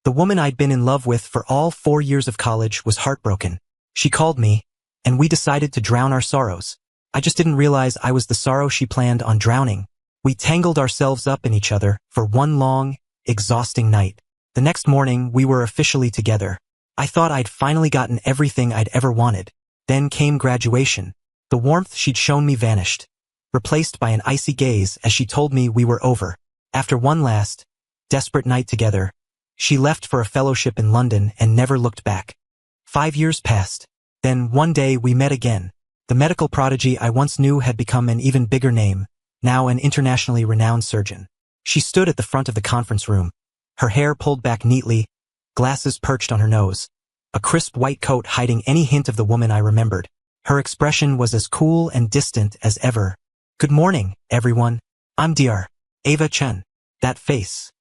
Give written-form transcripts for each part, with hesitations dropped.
The woman I'd been in love with for all 4 years of college was heartbroken. She called me, and we decided to drown our sorrows. I just didn't realize I was the sorrow she planned on drowning. We tangled ourselves up in each other for one long, exhausting night. The next morning, we were officially together. I thought I'd finally gotten everything I'd ever wanted. Then came graduation. The warmth she'd shown me vanished, replaced by an icy gaze as she told me we were over. After one last, desperate night together, she left for a fellowship in London and never looked back. 5 years passed. Then one day we met again. The medical prodigy I once knew had become an even bigger name, now an internationally renowned surgeon. She stood at the front of the conference room, her hair pulled back neatly, glasses perched on her nose, a crisp white coat hiding any hint of the woman I remembered. Her expression was as cool and distant as ever. "Good morning, everyone. I'm Dr. Eva Chen." That face.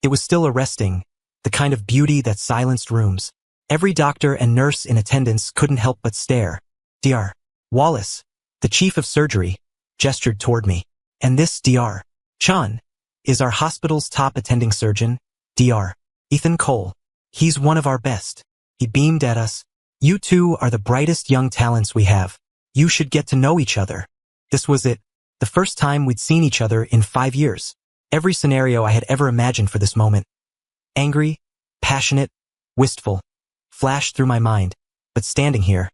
It was still arresting, the kind of beauty that silenced rooms. Every doctor and nurse in attendance couldn't help but stare. Dr. Wallace, the chief of surgery, gestured toward me. "And this Dr. Chen is our hospital's top attending surgeon, Dr. Ethan Cole. He's one of our best." He beamed at us. "You two are the brightest young talents we have. You should get to know each other." This was it, the first time we'd seen each other in 5 years. Every scenario I had ever imagined for this moment, angry, passionate, wistful, flashed through my mind. But standing here,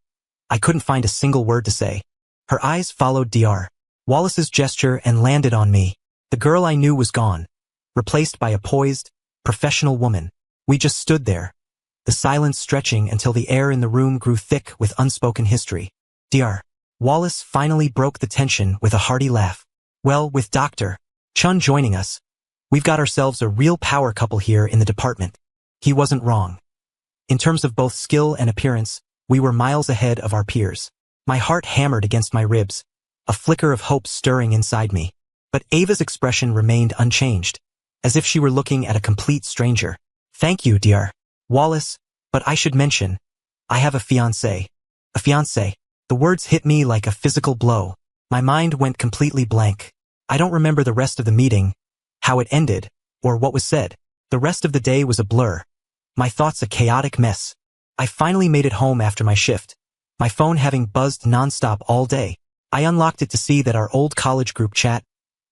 I couldn't find a single word to say. Her eyes followed Dr. Wallace's gesture and landed on me. The girl I knew was gone, replaced by a poised, professional woman. We just stood there, the silence stretching until the air in the room grew thick with unspoken history. Dr. Wallace finally broke the tension with a hearty laugh. "Well, with Dr. Chen joining us, we've got ourselves a real power couple here in the department." He wasn't wrong. In terms of both skill and appearance, we were miles ahead of our peers. My heart hammered against my ribs, a flicker of hope stirring inside me. But Ava's expression remained unchanged, as if she were looking at a complete stranger. "Thank you, Dr. Wallace, but I should mention, I have a fiancé." A fiancé. The words hit me like a physical blow. My mind went completely blank. I don't remember the rest of the meeting, how it ended, or what was said. The rest of the day was a blur. My thoughts a chaotic mess. I finally made it home after my shift, my phone having buzzed nonstop all day. I unlocked it to see that our old college group chat,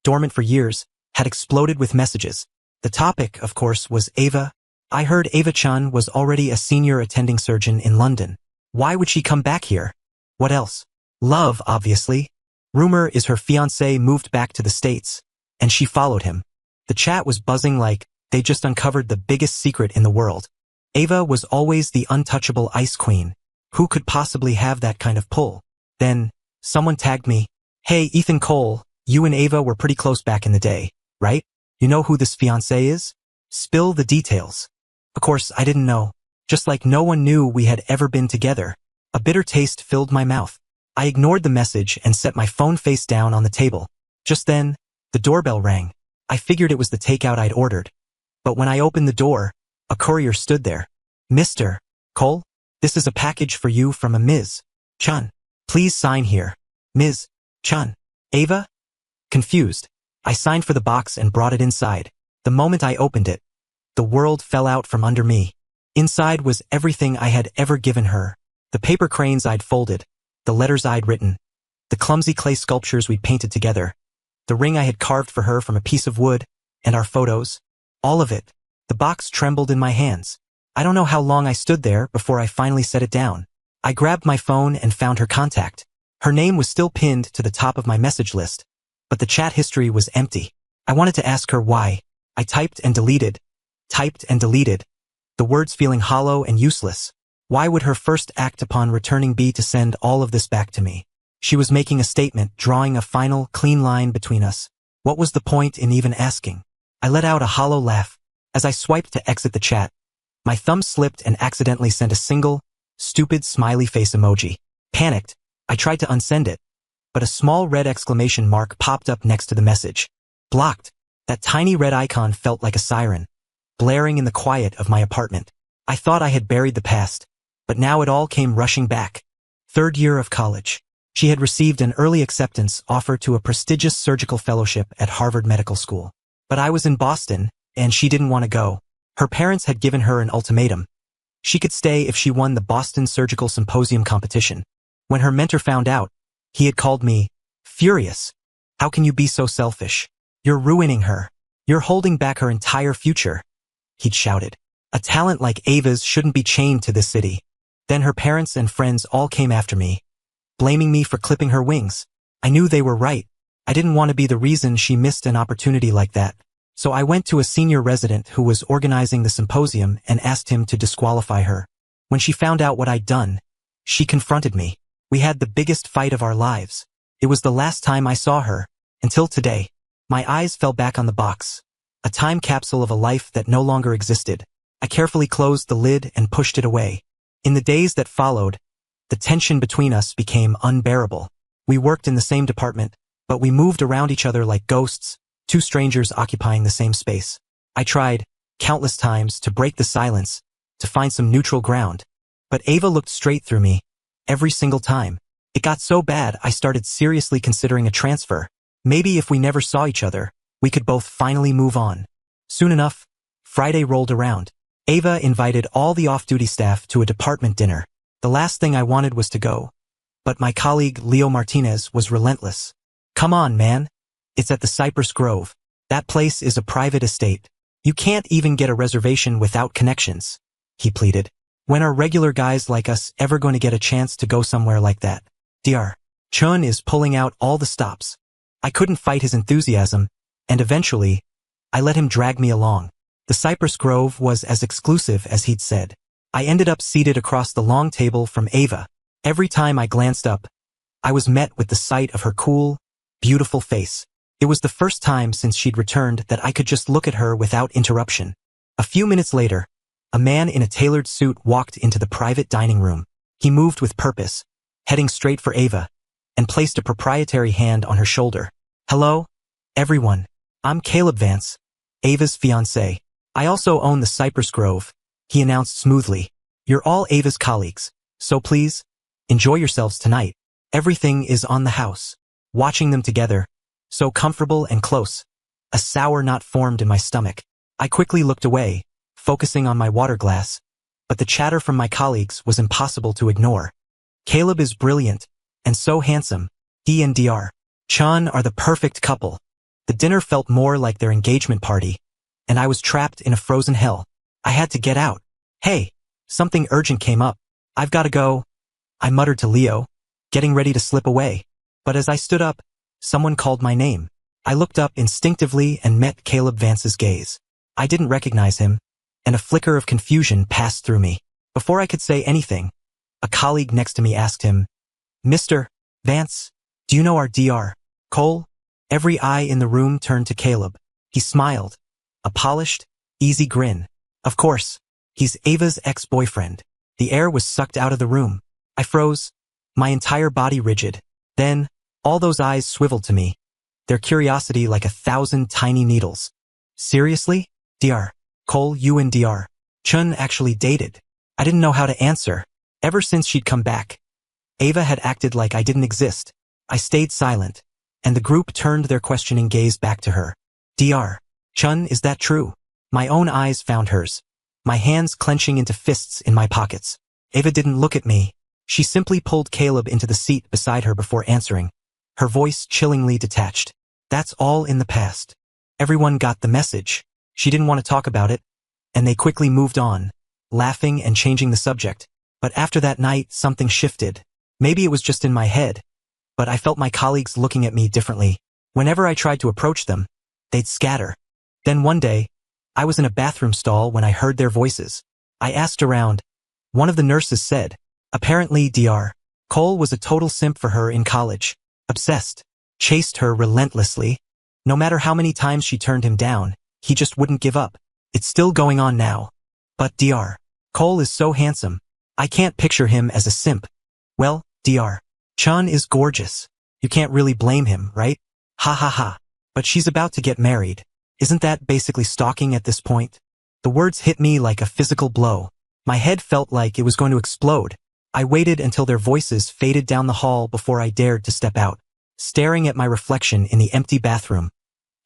dormant for years, had exploded with messages. The topic, of course, was Ava. I heard Eva Chen was already a senior attending surgeon in London. Why would she come back here? What else? Love, obviously. Rumor is her fiancé moved back to the States, and she followed him. The chat was buzzing like they just uncovered the biggest secret in the world. Ava was always the untouchable ice queen. Who could possibly have that kind of pull? Then, someone tagged me. "Hey, Ethan Cole, you and Ava were pretty close back in the day, right? You know who this fiancé is? Spill the details." Of course, I didn't know. Just like no one knew we had ever been together. A bitter taste filled my mouth. I ignored the message and set my phone face down on the table. Just then, the doorbell rang. I figured it was the takeout I'd ordered. But when I opened the door, a courier stood there. "Mr. Cole, this is a package for you from a Ms. Chen. Please sign here. Ms. Chen." "Ava?" Confused, I signed for the box and brought it inside. The moment I opened it, the world fell out from under me. Inside was everything I had ever given her. The paper cranes I'd folded, the letters I'd written, the clumsy clay sculptures we'd painted together, the ring I had carved for her from a piece of wood, and our photos. All of it. The box trembled in my hands. I don't know how long I stood there before I finally set it down. I grabbed my phone and found her contact. Her name was still pinned to the top of my message list, but the chat history was empty. I wanted to ask her why. I typed and deleted, the words feeling hollow and useless. Why would her first act upon returning be to send all of this back to me? She was making a statement, drawing a final, clean line between us. What was the point in even asking? I let out a hollow laugh. As I swiped to exit the chat, my thumb slipped and accidentally sent a single, stupid smiley face emoji. Panicked, I tried to unsend it, but a small red exclamation mark popped up next to the message. Blocked. That tiny red icon felt like a siren, blaring in the quiet of my apartment. I thought I had buried the past, but now it all came rushing back. 3rd year of college. She had received an early acceptance offer to a prestigious surgical fellowship at Harvard Medical School. But I was in Boston, and she didn't want to go. Her parents had given her an ultimatum. She could stay if she won the Boston Surgical Symposium competition. When her mentor found out, he had called me furious. How can you be so selfish? You're ruining her. You're holding back her entire future, he'd shouted. A talent like Ava's shouldn't be chained to this city. Then her parents and friends all came after me, blaming me for clipping her wings. I knew they were right. I didn't want to be the reason she missed an opportunity like that. So I went to a senior resident who was organizing the symposium and asked him to disqualify her. When she found out what I'd done, she confronted me. We had the biggest fight of our lives. It was the last time I saw her, until today. My eyes fell back on the box, a time capsule of a life that no longer existed. I carefully closed the lid and pushed it away. In the days that followed, the tension between us became unbearable. We worked in the same department, but we moved around each other like ghosts, two strangers occupying the same space. I tried, countless times, to break the silence, to find some neutral ground. But Ava looked straight through me, every single time. It got so bad I started seriously considering a transfer. Maybe if we never saw each other, we could both finally move on. Soon enough, Friday rolled around. Ava invited all the off-duty staff to a department dinner. The last thing I wanted was to go. But my colleague Leo Martinez was relentless. Come on, man. It's at the Cypress Grove. That place is a private estate. You can't even get a reservation without connections, he pleaded. When are regular guys like us ever going to get a chance to go somewhere like that? Dr. Chun is pulling out all the stops. I couldn't fight his enthusiasm, and eventually, I let him drag me along. The Cypress Grove was as exclusive as he'd said. I ended up seated across the long table from Ava. Every time I glanced up, I was met with the sight of her cool, beautiful face. It was the first time since she'd returned that I could just look at her without interruption. A few minutes later, a man in a tailored suit walked into the private dining room. He moved with purpose, heading straight for Ava, and placed a proprietary hand on her shoulder. Hello, everyone. I'm Caleb Vance, Ava's fiancé. I also own the Cypress Grove, he announced smoothly. You're all Ava's colleagues, so please, enjoy yourselves tonight. Everything is on the house. Watching them together, so comfortable and close, a sour knot formed in my stomach. I quickly looked away, focusing on my water glass, but the chatter from my colleagues was impossible to ignore. Caleb is brilliant, and so handsome. He and Dr. Chun are the perfect couple. The dinner felt more like their engagement party, and I was trapped in a frozen hell. I had to get out. Hey, something urgent came up. I've got to go, I muttered to Leo, getting ready to slip away. But as I stood up, someone called my name. I looked up instinctively and met Caleb Vance's gaze. I didn't recognize him, and a flicker of confusion passed through me. Before I could say anything, a colleague next to me asked him, Mr. Vance, do you know our Dr. Cole? Every eye in the room turned to Caleb. He smiled, a polished, easy grin. Of course, he's Ava's ex-boyfriend. The air was sucked out of the room. I froze, my entire body rigid. Then, all those eyes swiveled to me, their curiosity like 1,000 tiny needles. Seriously? Dr. Cole, you and Dr. Chun actually dated? I didn't know how to answer. Ever since she'd come back, Ava had acted like I didn't exist. I stayed silent, and the group turned their questioning gaze back to her. Dr. Chun, is that true? My own eyes found hers, my hands clenching into fists in my pockets. Ava didn't look at me. She simply pulled Caleb into the seat beside her before answering, her voice chillingly detached. That's all in the past. Everyone got the message. She didn't want to talk about it, and they quickly moved on, laughing and changing the subject. But after that night, something shifted. Maybe it was just in my head, but I felt my colleagues looking at me differently. Whenever I tried to approach them, they'd scatter. Then one day, I was in a bathroom stall when I heard their voices. I asked around. One of the nurses said, apparently Dr. Cole was a total simp for her in college. Obsessed. Chased her relentlessly. No matter how many times she turned him down, he just wouldn't give up. It's still going on now. But Dr. Cole is so handsome. I can't picture him as a simp. Well, Dr. Chun is gorgeous. You can't really blame him, right? Ha ha ha. But she's about to get married. Isn't that basically stalking at this point? The words hit me like a physical blow. My head felt like it was going to explode. I waited until their voices faded down the hall before I dared to step out. Staring at my reflection in the empty bathroom,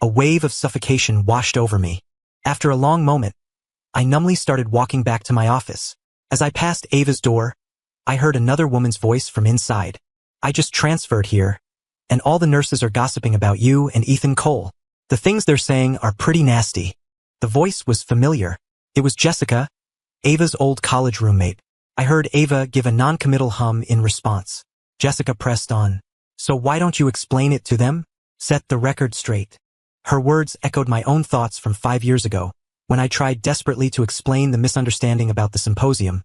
a wave of suffocation washed over me. After a long moment, I numbly started walking back to my office. As I passed Ava's door, I heard another woman's voice from inside. I just transferred here, and all the nurses are gossiping about you and Ethan Cole. The things they're saying are pretty nasty. The voice was familiar. It was Jessica, Ava's old college roommate. I heard Ava give a non-committal hum in response. Jessica pressed on. So why don't you explain it to them? Set the record straight. Her words echoed my own thoughts from 5 years ago, when I tried desperately to explain the misunderstanding about the symposium,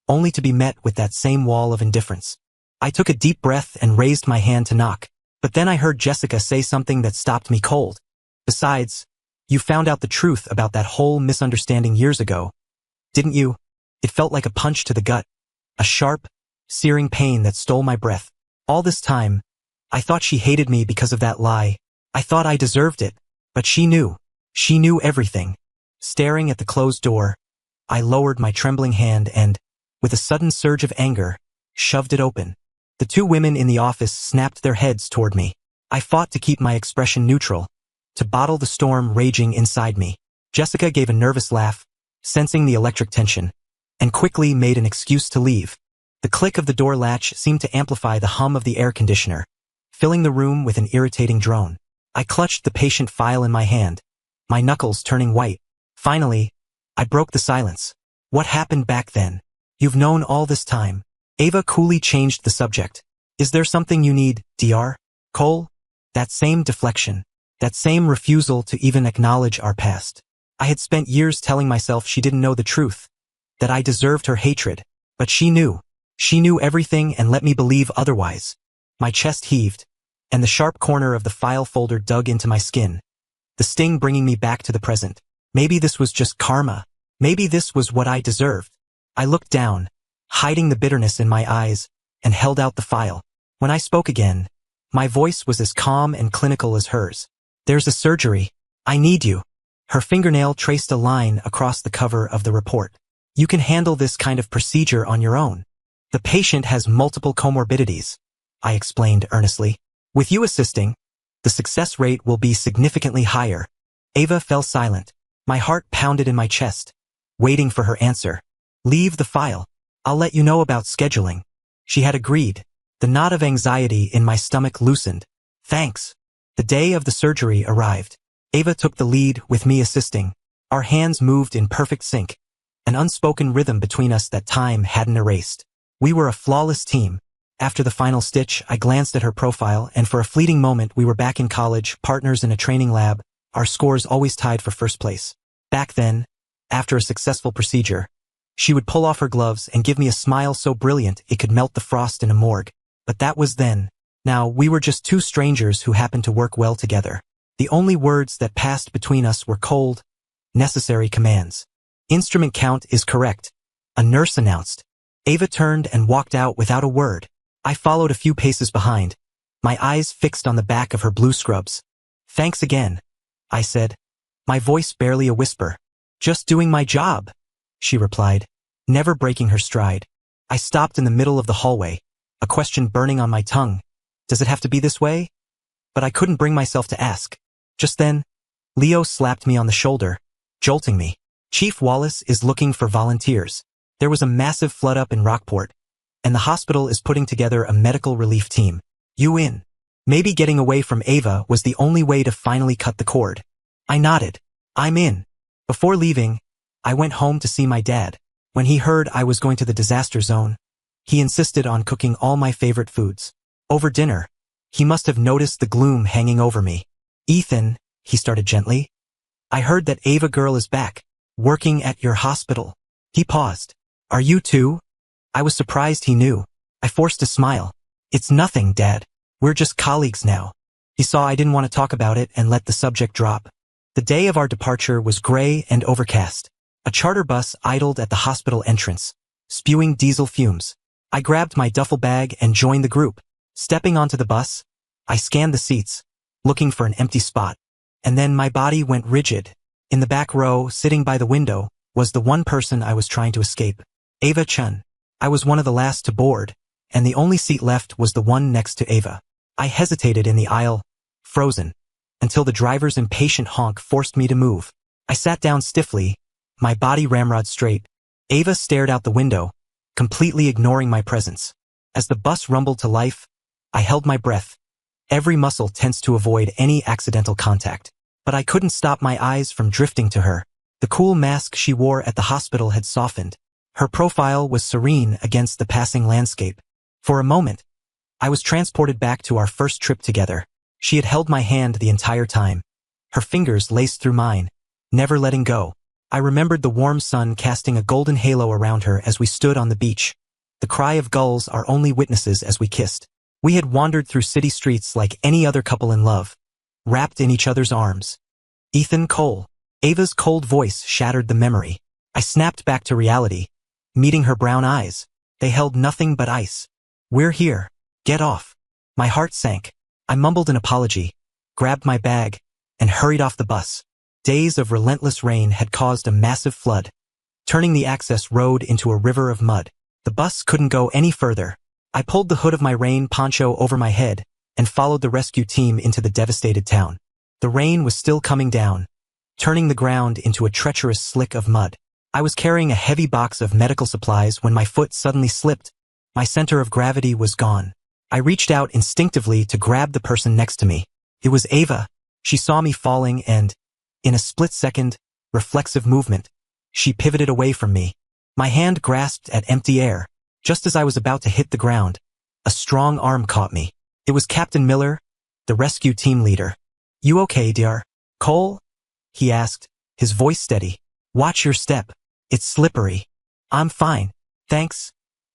only to be met with that same wall of indifference. I took a deep breath and raised my hand to knock, but then I heard Jessica say something that stopped me cold. Besides, you found out the truth about that whole misunderstanding years ago, didn't you? It felt like a punch to the gut, a sharp, searing pain that stole my breath. All this time, I thought she hated me because of that lie. I thought I deserved it, but she knew. She knew everything. Staring at the closed door, I lowered my trembling hand and, with a sudden surge of anger, shoved it open. The two women in the office snapped their heads toward me. I fought to keep my expression neutral, to bottle the storm raging inside me. Jessica gave a nervous laugh, sensing the electric tension, and quickly made an excuse to leave. The click of the door latch seemed to amplify the hum of the air conditioner, filling the room with an irritating drone. I clutched the patient file in my hand, my knuckles turning white. Finally, I broke the silence. What happened back then? You've known all this time. Ava coolly changed the subject. Is there something you need, Dr. Cole? That same deflection, that same refusal to even acknowledge our past. I had spent years telling myself she didn't know the truth, that I deserved her hatred, but she knew. She knew everything and let me believe otherwise. My chest heaved, and the sharp corner of the file folder dug into my skin, the sting bringing me back to the present. Maybe this was just karma. Maybe this was what I deserved. I looked down, hiding the bitterness in my eyes, and held out the file. When I spoke again, my voice was as calm and clinical as hers. There's a surgery. I need you. Her fingernail traced a line across the cover of the report. You can handle this kind of procedure on your own. The patient has multiple comorbidities, I explained earnestly. With you assisting, the success rate will be significantly higher. Ava fell silent. My heart pounded in my chest, waiting for her answer. Leave the file. I'll let you know about scheduling. She had agreed. The knot of anxiety in my stomach loosened. Thanks. The day of the surgery arrived. Ava took the lead with me assisting. Our hands moved in perfect sync, an unspoken rhythm between us that time hadn't erased. We were a flawless team. After the final stitch, I glanced at her profile, and for a fleeting moment we were back in college, partners in a training lab, our scores always tied for first place. Back then, after a successful procedure, she would pull off her gloves and give me a smile so brilliant it could melt the frost in a morgue. But that was then. Now, we were just two strangers who happened to work well together. The only words that passed between us were cold, necessary commands. Instrument count is correct, a nurse announced. Ava turned and walked out without a word. I followed a few paces behind, my eyes fixed on the back of her blue scrubs. Thanks again, I said, my voice barely a whisper. Just doing my job, she replied, never breaking her stride. I stopped in the middle of the hallway, a question burning on my tongue. Does it have to be this way? But I couldn't bring myself to ask. Just then, Leo slapped me on the shoulder, jolting me. Chief Wallace is looking for volunteers. There was a massive flood up in Rockport, and the hospital is putting together a medical relief team. You in? Maybe getting away from Ava was the only way to finally cut the cord. I nodded. I'm in. Before leaving, I went home to see my dad. When he heard I was going to the disaster zone, he insisted on cooking all my favorite foods. Over dinner, he must have noticed the gloom hanging over me. Ethan, he started gently, I heard that Ava girl is back, working at your hospital. He paused. Are you too? I was surprised he knew. I forced a smile. It's nothing, Dad. We're just colleagues now. He saw I didn't want to talk about it and let the subject drop. The day of our departure was gray and overcast. A charter bus idled at the hospital entrance, spewing diesel fumes. I grabbed my duffel bag and joined the group. Stepping onto the bus, I scanned the seats, looking for an empty spot. And then my body went rigid. In the back row, sitting by the window, was the one person I was trying to escape. Ava Chun. I was one of the last to board, and the only seat left was the one next to Ava. I hesitated in the aisle, frozen, until the driver's impatient honk forced me to move. I sat down stiffly, my body ramrod straight. Ava stared out the window, completely ignoring my presence. As the bus rumbled to life, I held my breath, every muscle tense to avoid any accidental contact. But I couldn't stop my eyes from drifting to her. The cool mask she wore at the hospital had softened. Her profile was serene against the passing landscape. For a moment, I was transported back to our first trip together. She had held my hand the entire time. Her fingers laced through mine, never letting go. I remembered the warm sun casting a golden halo around her as we stood on the beach. The cry of gulls our only witnesses as we kissed. We had wandered through city streets like any other couple in love, wrapped in each other's arms. Ethan Cole. Ava's cold voice shattered the memory. I snapped back to reality, meeting her brown eyes. They held nothing but ice. We're here. Get off. My heart sank. I mumbled an apology, grabbed my bag, and hurried off the bus. Days of relentless rain had caused a massive flood, turning the access road into a river of mud. The bus couldn't go any further. I pulled the hood of my rain poncho over my head and followed the rescue team into the devastated town. The rain was still coming down, turning the ground into a treacherous slick of mud. I was carrying a heavy box of medical supplies when my foot suddenly slipped. My center of gravity was gone. I reached out instinctively to grab the person next to me. It was Ava. She saw me falling and, in a split-second, reflexive movement, she pivoted away from me. My hand grasped at empty air. Just as I was about to hit the ground, a strong arm caught me. It was Captain Miller, the rescue team leader. "You okay, dear? Cole?" he asked, his voice steady. "Watch your step. It's slippery." "I'm fine, thanks,"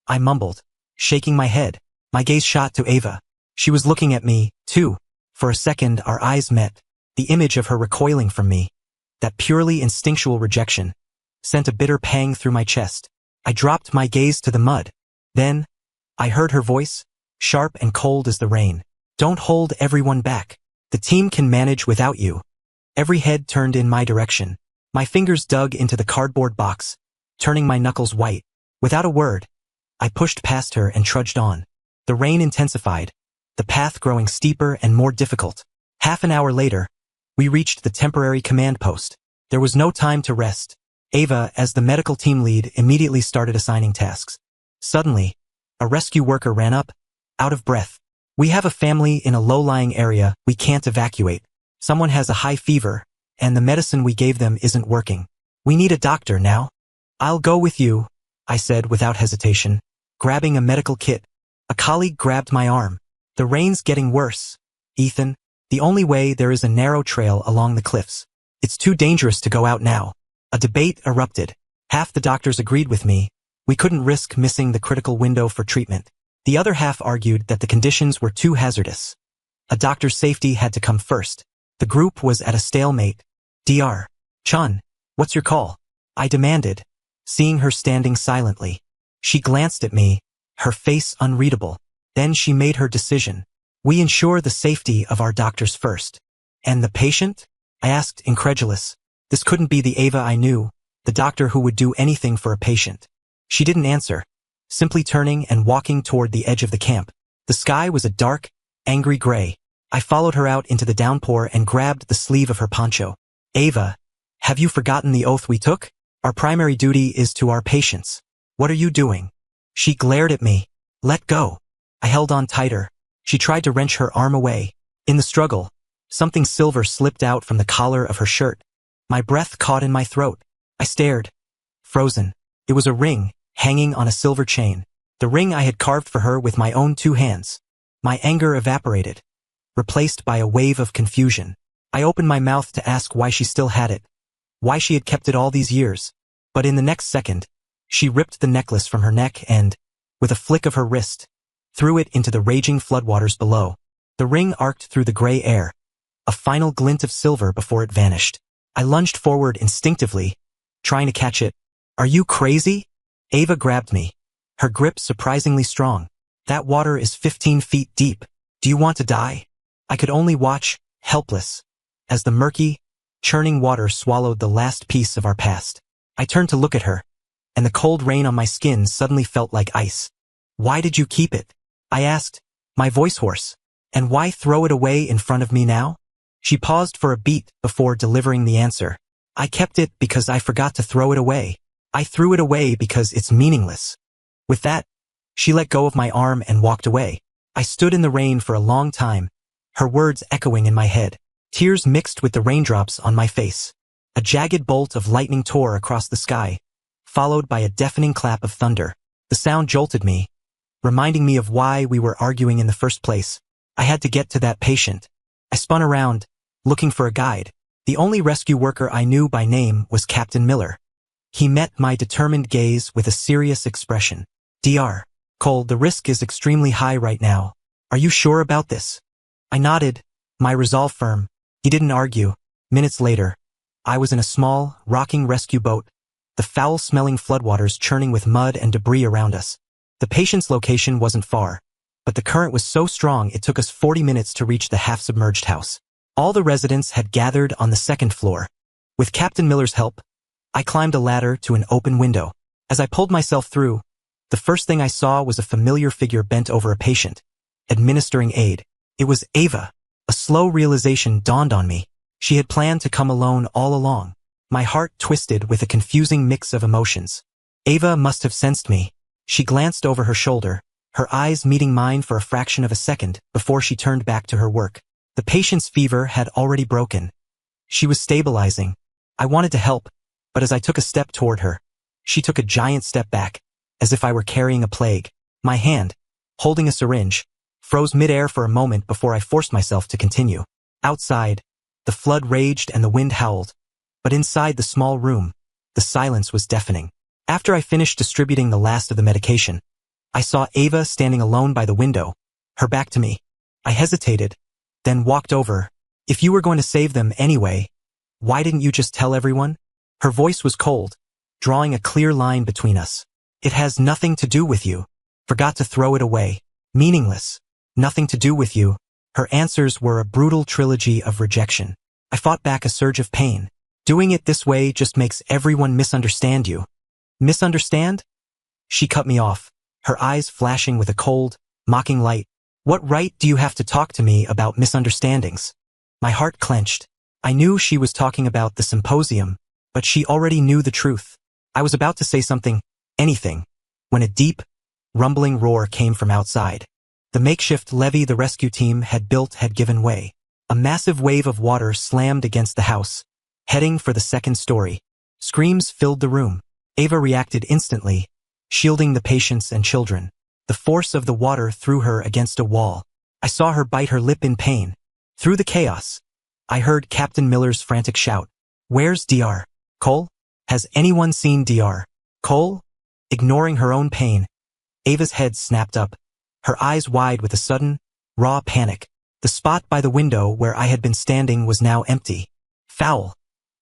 I mumbled, shaking my head. My gaze shot to Ava. She was looking at me, too. For a second, our eyes met. The image of her recoiling from me, that purely instinctual rejection, sent a bitter pang through my chest. I dropped my gaze to the mud. Then, I heard her voice, sharp and cold as the rain. "Don't hold everyone back. The team can manage without you." Every head turned in my direction. My fingers dug into the cardboard box, turning my knuckles white. Without a word, I pushed past her and trudged on. The rain intensified, the path growing steeper and more difficult. Half an hour later, we reached the temporary command post. There was no time to rest. Ava, as the medical team lead, immediately started assigning tasks. Suddenly, a rescue worker ran up, out of breath. "We have a family in a low-lying area we can't evacuate. Someone has a high fever, and the medicine we gave them isn't working. We need a doctor now." "I'll go with you," I said without hesitation, grabbing a medical kit. A colleague grabbed my arm. "The rain's getting worse, Ethan. The only way there is a narrow trail along the cliffs. It's too dangerous to go out now." A debate erupted. Half the doctors agreed with me. We couldn't risk missing the critical window for treatment. The other half argued that the conditions were too hazardous. A doctor's safety had to come first. The group was at a stalemate. "Dr. Chun, what's your call?" I demanded, seeing her standing silently. She glanced at me, her face unreadable. Then she made her decision. "We ensure the safety of our doctors first." "And the patient?" I asked, incredulous. This couldn't be the Ava I knew, the doctor who would do anything for a patient. She didn't answer, simply turning and walking toward the edge of the camp. The sky was a dark, angry gray. I followed her out into the downpour and grabbed the sleeve of her poncho. "Ava, have you forgotten the oath we took? Our primary duty is to our patients. What are you doing?" She glared at me. "Let go." I held on tighter. She tried to wrench her arm away. In the struggle, something silver slipped out from the collar of her shirt. My breath caught in my throat. I stared, frozen. It was a ring, hanging on a silver chain. The ring I had carved for her with my own 2 hands. My anger evaporated, replaced by a wave of confusion. I opened my mouth to ask why she still had it, why she had kept it all these years. But in the next second, she ripped the necklace from her neck and, with a flick of her wrist, threw it into the raging floodwaters below. The ring arced through the gray air, a final glint of silver before it vanished. I lunged forward instinctively, trying to catch it. "Are you crazy?" Ava grabbed me, her grip surprisingly strong. "That water is 15 feet deep. Do you want to die?" I could only watch, helpless, as the murky, churning water swallowed the last piece of our past. I turned to look at her, and the cold rain on my skin suddenly felt like ice. "Why did you keep it?" I asked, my voice hoarse. "And why throw it away in front of me now?" She paused for a beat before delivering the answer. I kept it because I forgot to throw it away. I threw it away because it's meaningless. With that, she let go of my arm and walked away. I stood in the rain for a long time, her words echoing in my head. Tears mixed with the raindrops on my face. A jagged bolt of lightning tore across the sky, followed by a deafening clap of thunder. The sound jolted me, reminding me of why we were arguing in the first place. I had to get to that patient. I spun around, looking for a guide. The only rescue worker I knew by name was Captain Miller. He met my determined gaze with a serious expression. Dr. Cole, the risk is extremely high right now. Are you sure about this? I nodded, my resolve firm. He didn't argue. Minutes later, I was in a small, rocking rescue boat, the foul-smelling floodwaters churning with mud and debris around us. The patient's location wasn't far, but the current was so strong it took us 40 minutes to reach the half-submerged house. All the residents had gathered on the second floor. With Captain Miller's help, I climbed a ladder to an open window. As I pulled myself through, the first thing I saw was a familiar figure bent over a patient, administering aid. It was Ava. A slow realization dawned on me. She had planned to come alone all along. My heart twisted with a confusing mix of emotions. Ava must have sensed me. She glanced over her shoulder, her eyes meeting mine for a fraction of a second before she turned back to her work. The patient's fever had already broken. She was stabilizing. I wanted to help, but as I took a step toward her, she took a giant step back, as if I were carrying a plague. My hand, holding a syringe, froze midair for a moment before I forced myself to continue. Outside, the flood raged and the wind howled, but inside the small room, the silence was deafening. After I finished distributing the last of the medication, I saw Ava standing alone by the window, her back to me. I hesitated, then walked over. If you were going to save them anyway, why didn't you just tell everyone? Her voice was cold, drawing a clear line between us. It has nothing to do with you. Forgot to throw it away. Meaningless. Nothing to do with you. Her answers were a brutal trilogy of rejection. I fought back a surge of pain. Doing it this way just makes everyone misunderstand you. Misunderstand? She cut me off, her eyes flashing with a cold, mocking light. What right do you have to talk to me about misunderstandings? My heart clenched. I knew she was talking about the symposium, but she already knew the truth. I was about to say something, anything, when a deep, rumbling roar came from outside. The makeshift levee the rescue team had built had given way. A massive wave of water slammed against the house, heading for the second story. Screams filled the room. Ava reacted instantly, shielding the patients and children. The force of the water threw her against a wall. I saw her bite her lip in pain. Through the chaos, I heard Captain Miller's frantic shout. Where's Dr. Cole? Has anyone seen Dr. Cole? Ignoring her own pain, Ava's head snapped up, her eyes wide with a sudden, raw panic. The spot by the window where I had been standing was now empty. Foul,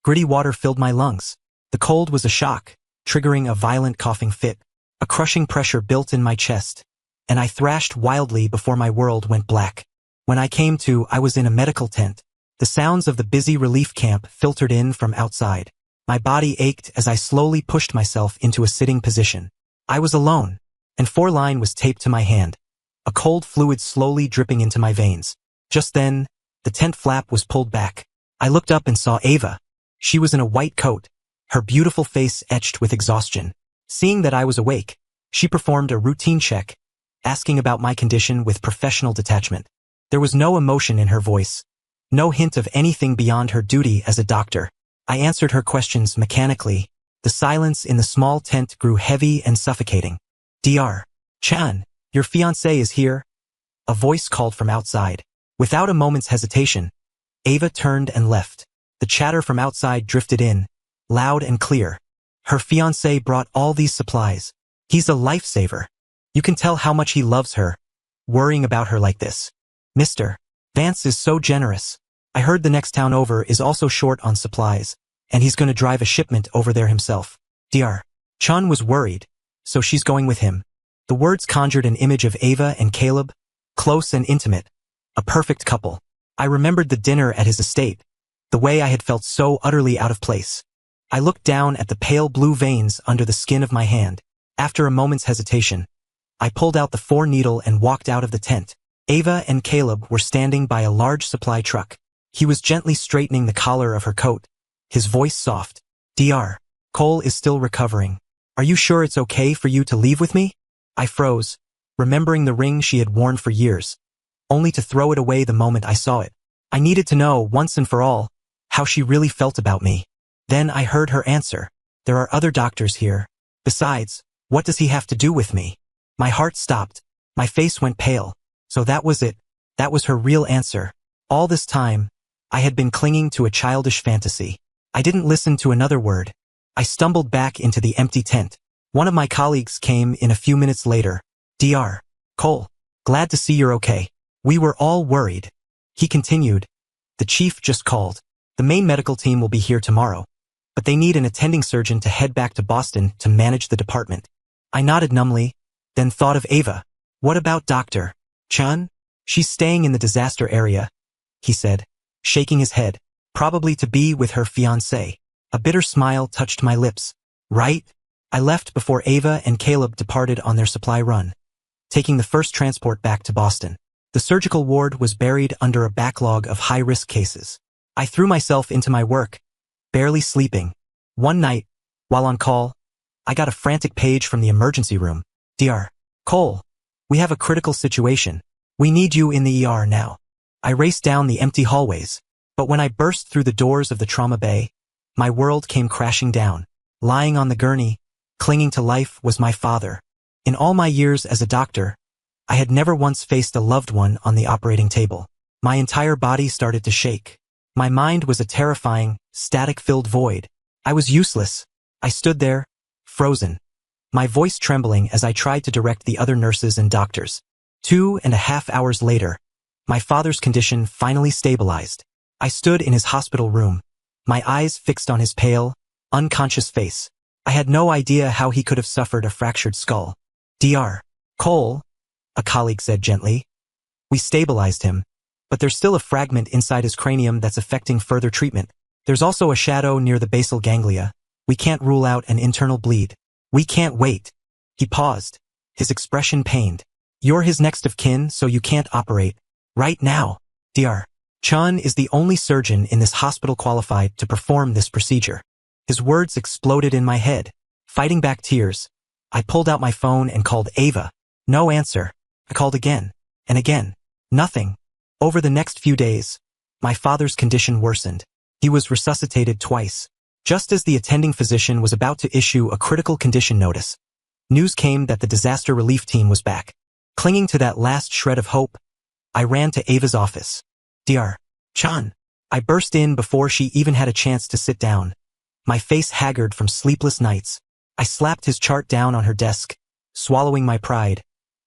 gritty water filled my lungs. The cold was a shock, triggering a violent coughing fit. A crushing pressure built in my chest, and I thrashed wildly before my world went black. When I came to, I was in a medical tent. The sounds of the busy relief camp filtered in from outside. My body ached as I slowly pushed myself into a sitting position. I was alone, and 4-line was taped to my hand, a cold fluid slowly dripping into my veins. Just then, the tent flap was pulled back. I looked up and saw Ava. She was in a white coat, her beautiful face etched with exhaustion. Seeing that I was awake, she performed a routine check, asking about my condition with professional detachment. There was no emotion in her voice, no hint of anything beyond her duty as a doctor. I answered her questions mechanically. The silence in the small tent grew heavy and suffocating. Dr. Chan, your fiancé is here. A voice called from outside. Without a moment's hesitation, Ava turned and left. The chatter from outside drifted in, loud and clear. Her fiancé brought all these supplies. He's a lifesaver. You can tell how much he loves her, worrying about her like this. Mr. Vance is so generous. I heard the next town over is also short on supplies, and he's going to drive a shipment over there himself. Dr. Chun was worried, so she's going with him. The words conjured an image of Ava and Caleb, close and intimate, a perfect couple. I remembered the dinner at his estate, the way I had felt so utterly out of place. I looked down at the pale blue veins under the skin of my hand. After a moment's hesitation, I pulled out the 4-needle and walked out of the tent. Ava and Caleb were standing by a large supply truck. He was gently straightening the collar of her coat, his voice soft. Dr. Cole is still recovering. Are you sure it's okay for you to leave with me? I froze, remembering the ring she had worn for years, only to throw it away the moment I saw it. I needed to know, once and for all, how she really felt about me. Then I heard her answer. There are other doctors here. Besides, what does he have to do with me? My heart stopped. My face went pale. So that was it. That was her real answer. All this time, I had been clinging to a childish fantasy. I didn't listen to another word. I stumbled back into the empty tent. One of my colleagues came in a few minutes later. Dr. Cole, glad to see you're okay. We were all worried. He continued. The chief just called. The main medical team will be here tomorrow, but they need an attending surgeon to head back to Boston to manage the department. I nodded numbly, then thought of Ava. What about Dr. Chun? She's staying in the disaster area, he said, shaking his head, probably to be with her fiancé. A bitter smile touched my lips. Right? I left before Ava and Caleb departed on their supply run, taking the first transport back to Boston. The surgical ward was buried under a backlog of high-risk cases. I threw myself into my work, barely sleeping. One night, while on call, I got a frantic page from the emergency room. Dr. Cole, we have a critical situation. We need you in the ER now. I raced down the empty hallways, but when I burst through the doors of the trauma bay, my world came crashing down. Lying on the gurney, clinging to life, was my father. In all my years as a doctor, I had never once faced a loved one on the operating table. My entire body started to shake. My mind was a terrifying, static-filled void. I was useless. I stood there, frozen, my voice trembling as I tried to direct the other nurses and doctors. 2.5 hours later, my father's condition finally stabilized. I stood in his hospital room, my eyes fixed on his pale, unconscious face. I had no idea how he could have suffered a fractured skull. Dr. Cole, a colleague said gently. We stabilized him, but there's still a fragment inside his cranium that's affecting further treatment. There's also a shadow near the basal ganglia. We can't rule out an internal bleed. We can't wait. He paused, his expression pained. You're his next of kin, so you can't operate right now. Dr. Chun is the only surgeon in this hospital qualified to perform this procedure. His words exploded in my head. Fighting back tears, I pulled out my phone and called Ava. No answer. I called again and again. Nothing. Over the next few days, my father's condition worsened. He was resuscitated twice. Just as the attending physician was about to issue a critical condition notice, news came that the disaster relief team was back. Clinging to that last shred of hope, I ran to Ava's office. Dr. Chun. I burst in before she even had a chance to sit down, my face haggard from sleepless nights. I slapped his chart down on her desk, swallowing my pride,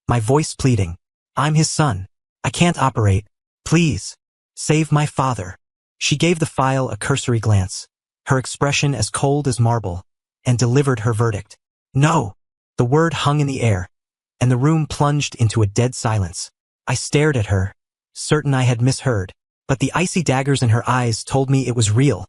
my voice pleading. I'm his son. I can't operate. Please, save my father. She gave the file a cursory glance, her expression as cold as marble, and delivered her verdict. No! The word hung in the air, and the room plunged into a dead silence. I stared at her, certain I had misheard, but the icy daggers in her eyes told me it was real.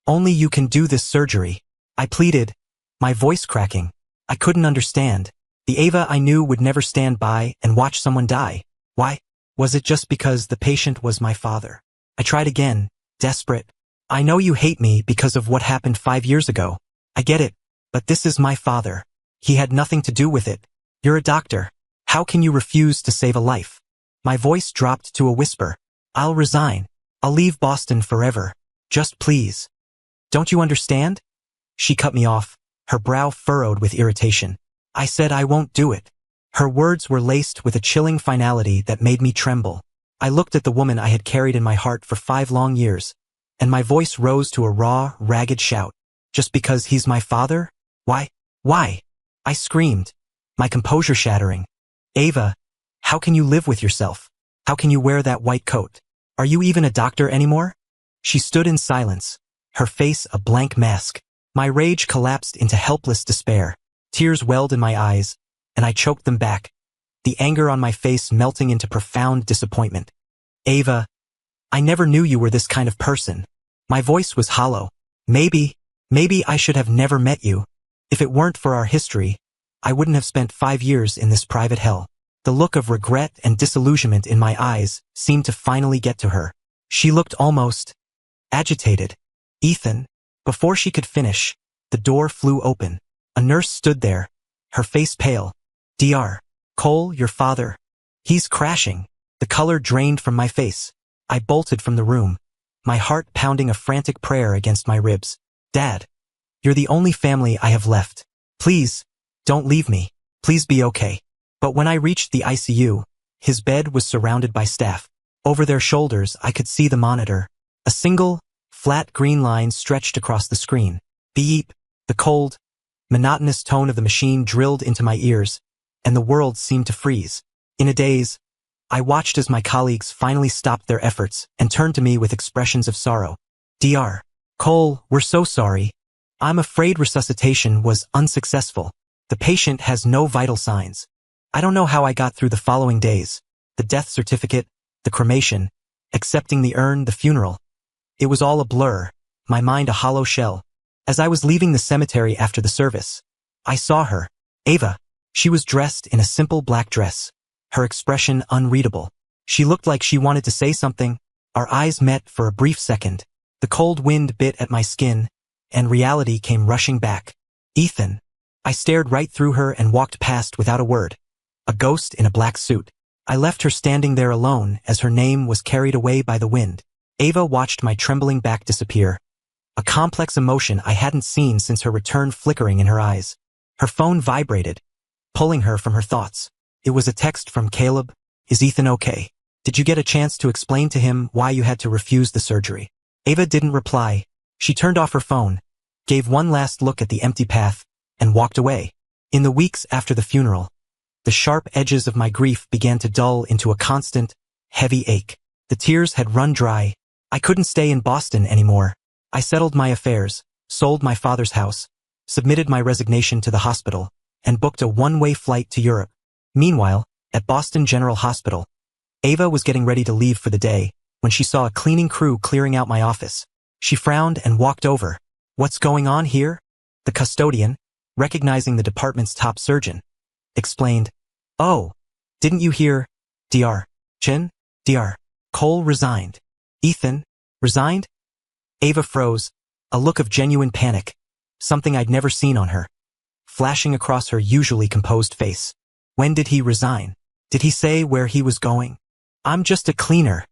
Only you can do this surgery, I pleaded, my voice cracking. I couldn't understand. The Ava I knew would never stand by and watch someone die. Why? Was it just because the patient was my father? I tried again, desperate. I know you hate me because of what happened 5 years ago. I get it, but this is my father. He had nothing to do with it. You're a doctor. How can you refuse to save a life? My voice dropped to a whisper. I'll resign. I'll leave Boston forever. Just please. Don't you understand? She cut me off, her brow furrowed with irritation. I said I won't do it. Her words were laced with a chilling finality that made me tremble. I looked at the woman I had carried in my heart for 5 long years, and my voice rose to a raw, ragged shout. Just because he's my father? Why? Why? I screamed, my composure shattering. Ava, how can you live with yourself? How can you wear that white coat? Are you even a doctor anymore? She stood in silence, her face a blank mask. My rage collapsed into helpless despair. Tears welled in my eyes, and I choked them back, the anger on my face melting into profound disappointment. Ava, I never knew you were this kind of person. My voice was hollow. Maybe I should have never met you. If it weren't for our history, I wouldn't have spent 5 years in this private hell. The look of regret and disillusionment in my eyes seemed to finally get to her. She looked almost agitated. Ethan, Before she could finish, the door flew open. A nurse stood there, her face pale. Dr. Cole, your father. He's crashing. The color drained from my face. I bolted from the room, my heart pounding a frantic prayer against my ribs. Dad, you're the only family I have left. Please, don't leave me. Please be okay. But when I reached the ICU, his bed was surrounded by staff. Over their shoulders, I could see the monitor. A single, flat green line stretched across the screen. Beep. The cold, monotonous tone of the machine drilled into my ears, and the world seemed to freeze. In a daze, I watched as my colleagues finally stopped their efforts and turned to me with expressions of sorrow. Dr. Cole, we're so sorry. I'm afraid resuscitation was unsuccessful. The patient has no vital signs. I don't know how I got through the following days. The death certificate, the cremation, accepting the urn, the funeral. It was all a blur, my mind a hollow shell. As I was leaving the cemetery after the service, I saw her, Ava. She was dressed in a simple black dress, her expression unreadable. She looked like she wanted to say something. Our eyes met for a brief second. The cold wind bit at my skin, and reality came rushing back. Ethan. I stared right through her and walked past without a word. A ghost in a black suit. I left her standing there alone as her name was carried away by the wind. Ava watched my trembling back disappear, a complex emotion I hadn't seen since her return flickering in her eyes. Her phone vibrated, pulling her from her thoughts. It was a text from Caleb. Is Ethan okay? Did you get a chance to explain to him why you had to refuse the surgery? Ava didn't reply. She turned off her phone, gave one last look at the empty path, and walked away. In the weeks after the funeral, the sharp edges of my grief began to dull into a constant, heavy ache. The tears had run dry. I couldn't stay in Boston anymore. I settled my affairs, sold my father's house, submitted my resignation to the hospital, and booked a one-way flight to Europe. Meanwhile, at Boston General Hospital, Ava was getting ready to leave for the day when she saw a cleaning crew clearing out my office. She frowned and walked over. What's going on here? The custodian, recognizing the department's top surgeon, explained. Oh, didn't you hear? Dr. Chen? Dr. Cole resigned. Ethan? Resigned? Ava froze, a look of genuine panic, something I'd never seen on her, flashing across her usually composed face. When did he resign? Did he say where he was going? I'm just a cleaner,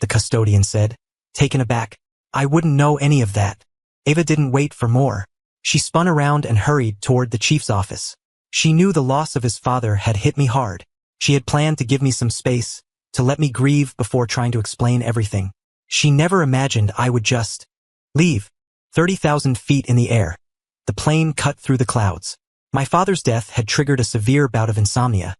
the custodian said, taken aback. I wouldn't know any of that. Ava didn't wait for more. She spun around and hurried toward the chief's office. She knew the loss of his father had hit me hard. She had planned to give me some space, to let me grieve before trying to explain everything. She never imagined I would just leave. 30,000 feet in the air. The plane cut through the clouds. My father's death had triggered a severe bout of insomnia,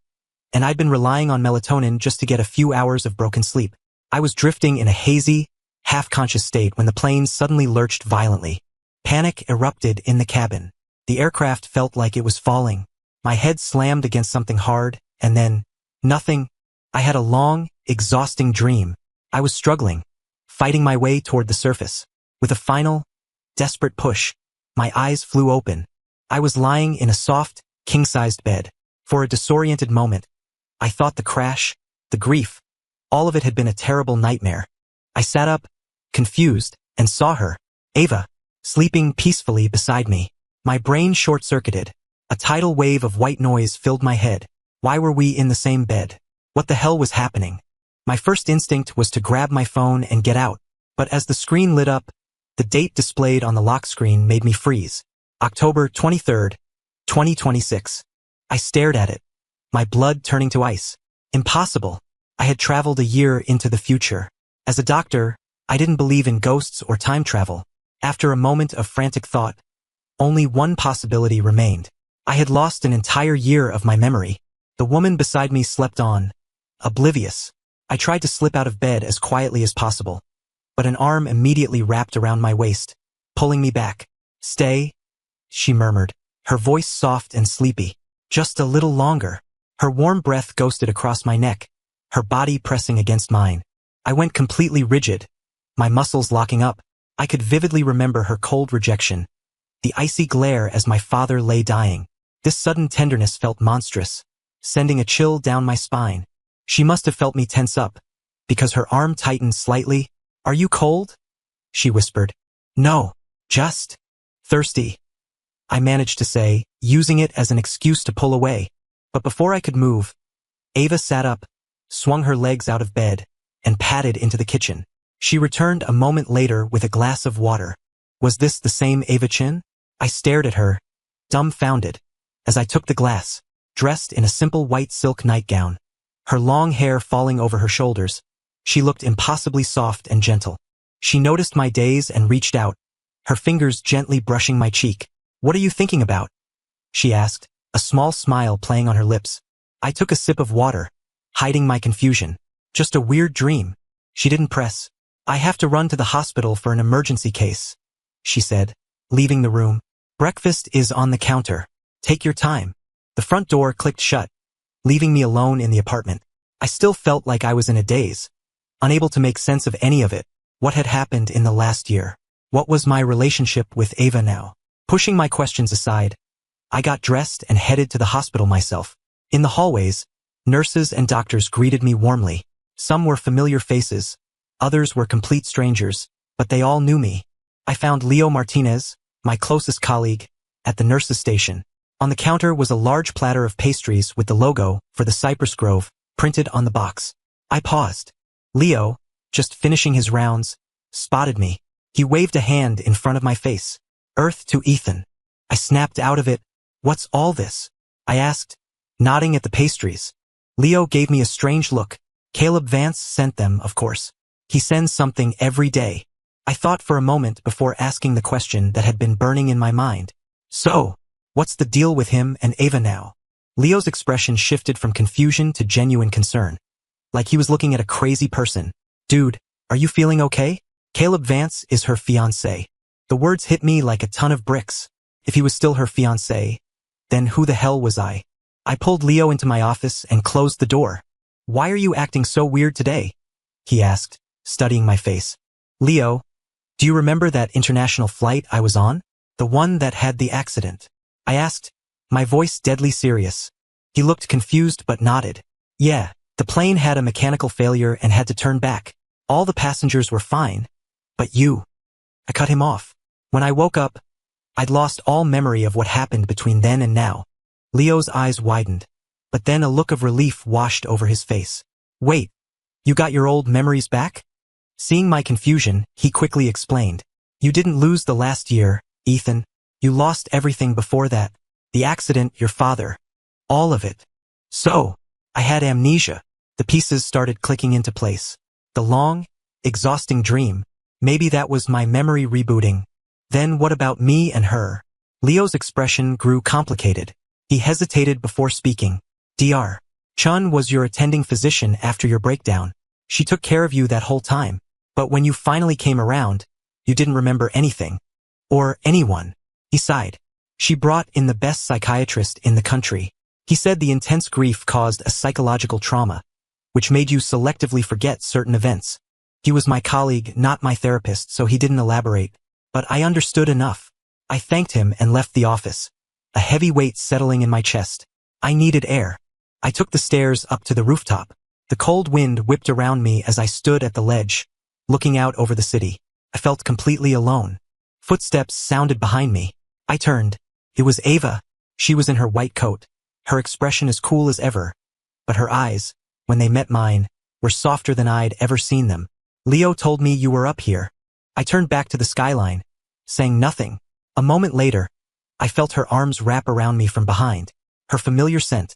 and I'd been relying on melatonin just to get a few hours of broken sleep. I was drifting in a hazy, half-conscious state when the plane suddenly lurched violently. Panic erupted in the cabin. The aircraft felt like it was falling. My head slammed against something hard, and then, nothing. I had a long, exhausting dream. I was struggling, fighting my way toward the surface. With a final, desperate push, my eyes flew open. I was lying in a soft, king-sized bed. For a disoriented moment, I thought the crash, the grief, all of it had been a terrible nightmare. I sat up, confused, and saw her, Ava, sleeping peacefully beside me. My brain short-circuited. A tidal wave of white noise filled my head. Why were we in the same bed? What the hell was happening? My first instinct was to grab my phone and get out. But as the screen lit up, the date displayed on the lock screen made me freeze. October 23rd, 2026. I stared at it, my blood turning to ice. Impossible. I had traveled a year into the future. As a doctor, I didn't believe in ghosts or time travel. After a moment of frantic thought, only one possibility remained. I had lost an entire year of my memory. The woman beside me slept on, oblivious. I tried to slip out of bed as quietly as possible, but an arm immediately wrapped around my waist, pulling me back. Stay, she murmured, her voice soft and sleepy. Just a little longer. Her warm breath ghosted across my neck, her body pressing against mine. I went completely rigid, my muscles locking up. I could vividly remember her cold rejection, the icy glare as my father lay dying. This sudden tenderness felt monstrous, sending a chill down my spine. She must have felt me tense up, because her arm tightened slightly. Are you cold? She whispered. No, Just thirsty, I managed to say, using it as an excuse to pull away. But before I could move, Ava sat up, swung her legs out of bed, and padded into the kitchen. She returned a moment later with a glass of water. Was this the same Ava Chin? I stared at her, dumbfounded, as I took the glass, dressed in a simple white silk nightgown, her long hair falling over her shoulders. She looked impossibly soft and gentle. She noticed my daze and reached out, her fingers gently brushing my cheek. "What are you thinking about?" she asked, a small smile playing on her lips. I took a sip of water, hiding my confusion. "Just a weird dream." She didn't press. "I have to run to the hospital for an emergency case," she said, leaving the room. "Breakfast is on the counter. Take your time." The front door clicked shut, leaving me alone in the apartment. I still felt like I was in a daze, unable to make sense of any of it. What had happened in the last year? What was my relationship with Ava now? Pushing my questions aside, I got dressed and headed to the hospital myself. In the hallways, nurses and doctors greeted me warmly. Some were familiar faces, others were complete strangers, but they all knew me. I found Leo Martinez, my closest colleague, at the nurse's station. On the counter was a large platter of pastries with the logo for the Cypress Grove printed on the box. I paused. Leo, just finishing his rounds, spotted me. He waved a hand in front of my face. "Earth to Ethan." I snapped out of it. "What's all this?" I asked, nodding at the pastries. Leo gave me a strange look. "Caleb Vance sent them, of course. He sends something every day." I thought for a moment before asking the question that had been burning in my mind. "So, what's the deal with him and Ava now?" Leo's expression shifted from confusion to genuine concern, like he was looking at a crazy person. "Dude, are you feeling okay? Caleb Vance is her fiancé." The words hit me like a ton of bricks. If he was still her fiancé, then who the hell was I? I pulled Leo into my office and closed the door. "Why are you acting so weird today?" he asked, studying my face. "Leo, do you remember that international flight I was on? The one that had the accident?" I asked, my voice deadly serious. He looked confused but nodded. "Yeah, the plane had a mechanical failure and had to turn back. All the passengers were fine. But you..." I cut him off. When I woke up, I'd lost all memory of what happened between then and now. Leo's eyes widened, but then a look of relief washed over his face. "Wait, you got your old memories back?" Seeing my confusion, he quickly explained. "You didn't lose the last year, Ethan. You lost everything before that. The accident, your father. All of it. So, I had amnesia." The pieces started clicking into place. The long, exhausting dream. Maybe that was my memory rebooting. Then what about me and her? Leo's expression grew complicated. He hesitated before speaking. "Dr. Chun was your attending physician after your breakdown. She took care of you that whole time. But when you finally came around, you didn't remember anything. Or anyone." He sighed. "She brought in the best psychiatrist in the country. He said the intense grief caused a psychological trauma, which made you selectively forget certain events. He was my colleague, not my therapist, so he didn't elaborate. But I understood enough." I thanked him and left the office, a heavy weight settling in my chest. I needed air. I took the stairs up to the rooftop. The cold wind whipped around me as I stood at the ledge, looking out over the city. I felt completely alone. Footsteps sounded behind me. I turned. It was Ava. She was in her white coat, her expression as cool as ever. But her eyes, when they met mine, were softer than I'd ever seen them. "Leo told me you were up here." I turned back to the skyline, saying nothing. A moment later, I felt her arms wrap around me from behind. Her familiar scent,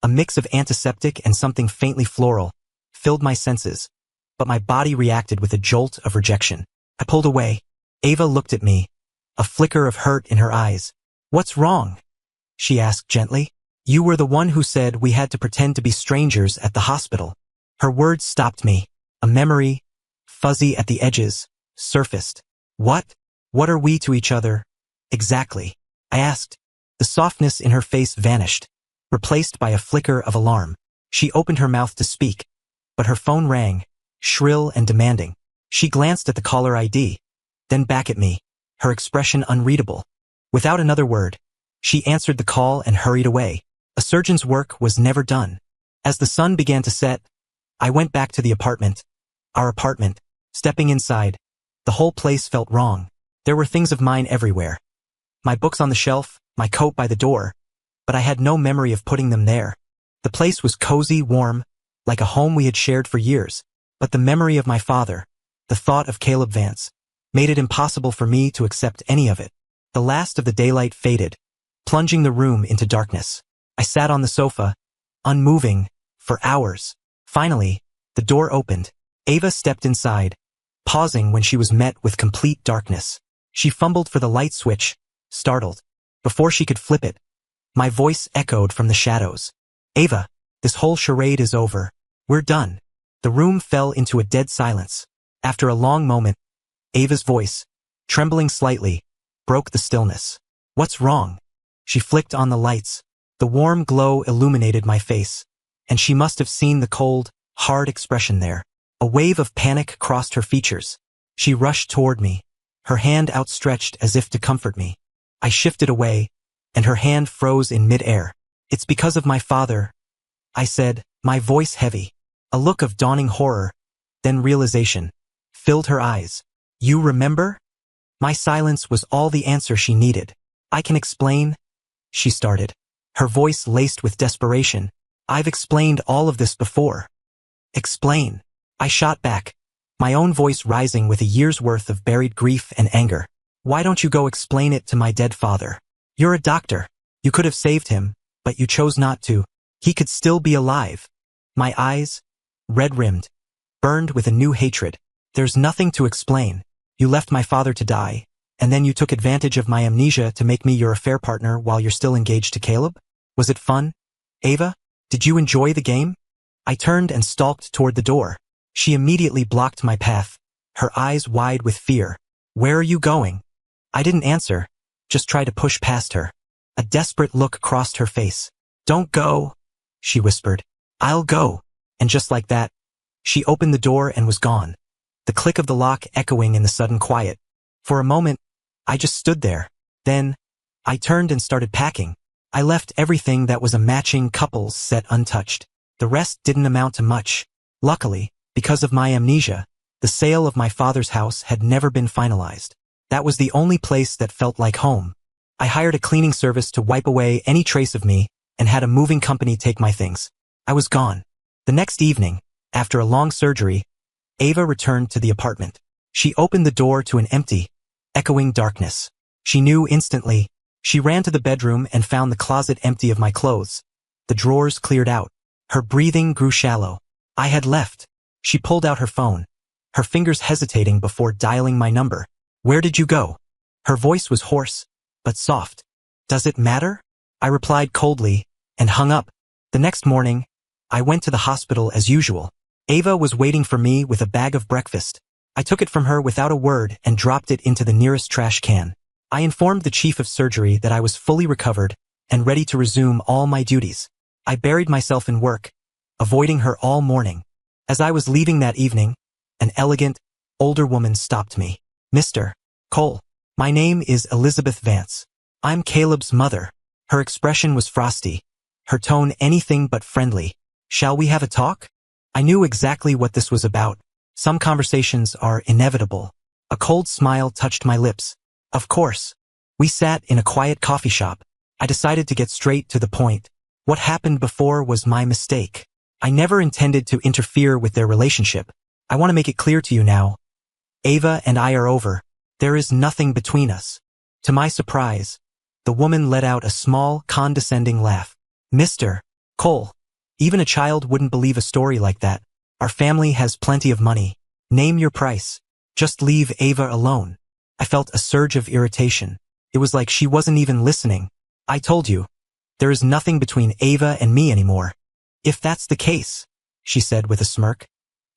a mix of antiseptic and something faintly floral, filled my senses. But my body reacted with a jolt of rejection. I pulled away. Ava looked at me, a flicker of hurt in her eyes. "What's wrong?" she asked gently. "You were the one who said we had to pretend to be strangers at the hospital." Her words stopped me. A memory, fuzzy at the edges, surfaced. "What? What are we to each other, exactly?" I asked. The softness in her face vanished, replaced by a flicker of alarm. She opened her mouth to speak, but her phone rang, shrill and demanding. She glanced at the caller ID, then back at me, her expression unreadable. Without another word, she answered the call and hurried away. A surgeon's work was never done. As the sun began to set, I went back to the apartment. Our apartment. Stepping inside, the whole place felt wrong. There were things of mine everywhere. My books on the shelf, my coat by the door, but I had no memory of putting them there. The place was cozy, warm, like a home we had shared for years, but the memory of my father, the thought of Caleb Vance, made it impossible for me to accept any of it. The last of the daylight faded, plunging the room into darkness. I sat on the sofa, unmoving, for hours. Finally, the door opened. Ava stepped inside, pausing when she was met with complete darkness. She fumbled for the light switch, startled. Before she could flip it, my voice echoed from the shadows. Ava, this whole charade is over. We're done. The room fell into a dead silence. After a long moment, Ava's voice, trembling slightly, broke the stillness. What's wrong? She flicked on the lights. The warm glow illuminated my face, and she must have seen the cold, hard expression there. A wave of panic crossed her features. She rushed toward me, her hand outstretched as if to comfort me. I shifted away, and her hand froze in mid-air. It's because of my father, I said, my voice heavy. A look of dawning horror, then realization, filled her eyes. You remember? My silence was all the answer she needed. I can explain, she started, her voice laced with desperation. I've explained all of this before. Explain. I shot back, my own voice rising with a year's worth of buried grief and anger. Why don't you go explain it to my dead father? You're a doctor. You could have saved him, but you chose not to. He could still be alive. My eyes, red-rimmed, burned with a new hatred. There's nothing to explain. You left my father to die, and then you took advantage of my amnesia to make me your affair partner while you're still engaged to Caleb? Was it fun? Ava, did you enjoy the game? I turned and stalked toward the door. She immediately blocked my path, her eyes wide with fear. Where are you going? I didn't answer, just tried to push past her. A desperate look crossed her face. Don't go, she whispered. I'll go. And just like that, she opened the door and was gone, the click of the lock echoing in the sudden quiet. For a moment, I just stood there. Then, I turned and started packing. I left everything that was a matching couple's set untouched. The rest didn't amount to much. Luckily, because of my amnesia, the sale of my father's house had never been finalized. That was the only place that felt like home. I hired a cleaning service to wipe away any trace of me and had a moving company take my things. I was gone. The next evening, after a long surgery, Ava returned to the apartment. She opened the door to an empty, echoing darkness. She knew instantly. She ran to the bedroom and found the closet empty of my clothes. The drawers cleared out. Her breathing grew shallow. I had left. She pulled out her phone, her fingers hesitating before dialing my number. Where did you go? Her voice was hoarse, but soft. Does it matter? I replied coldly, and hung up. The next morning, I went to the hospital as usual. Ava was waiting for me with a bag of breakfast. I took it from her without a word and dropped it into the nearest trash can. I informed the chief of surgery that I was fully recovered and ready to resume all my duties. I buried myself in work, avoiding her all morning. As I was leaving that evening, an elegant, older woman stopped me. Mr. Cole, my name is Elizabeth Vance. I'm Caleb's mother. Her expression was frosty, her tone anything but friendly. Shall we have a talk? I knew exactly what this was about. Some conversations are inevitable. A cold smile touched my lips. Of course. We sat in a quiet coffee shop. I decided to get straight to the point. What happened before was my mistake. I never intended to interfere with their relationship. I want to make it clear to you now. Ava and I are over. There is nothing between us. To my surprise, the woman let out a small, condescending laugh. Mr. Cole, even a child wouldn't believe a story like that. Our family has plenty of money. Name your price. Just leave Ava alone. I felt a surge of irritation. It was like she wasn't even listening. I told you, there is nothing between Ava and me anymore. If that's the case, she said with a smirk,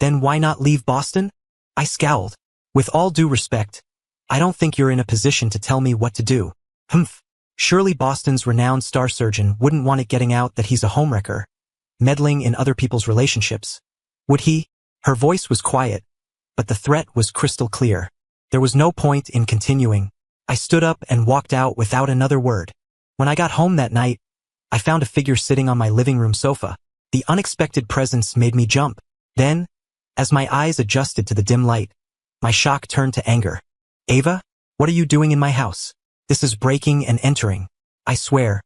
then why not leave Boston? I scowled. With all due respect, I don't think you're in a position to tell me what to do. Humph. Surely Boston's renowned star surgeon wouldn't want it getting out that he's a homewrecker, meddling in other people's relationships. Would he? Her voice was quiet, but the threat was crystal clear. There was no point in continuing. I stood up and walked out without another word. When I got home that night, I found a figure sitting on my living room sofa. The unexpected presence made me jump. Then, as my eyes adjusted to the dim light, my shock turned to anger. Ava? What are you doing in my house? This is breaking and entering. I swear.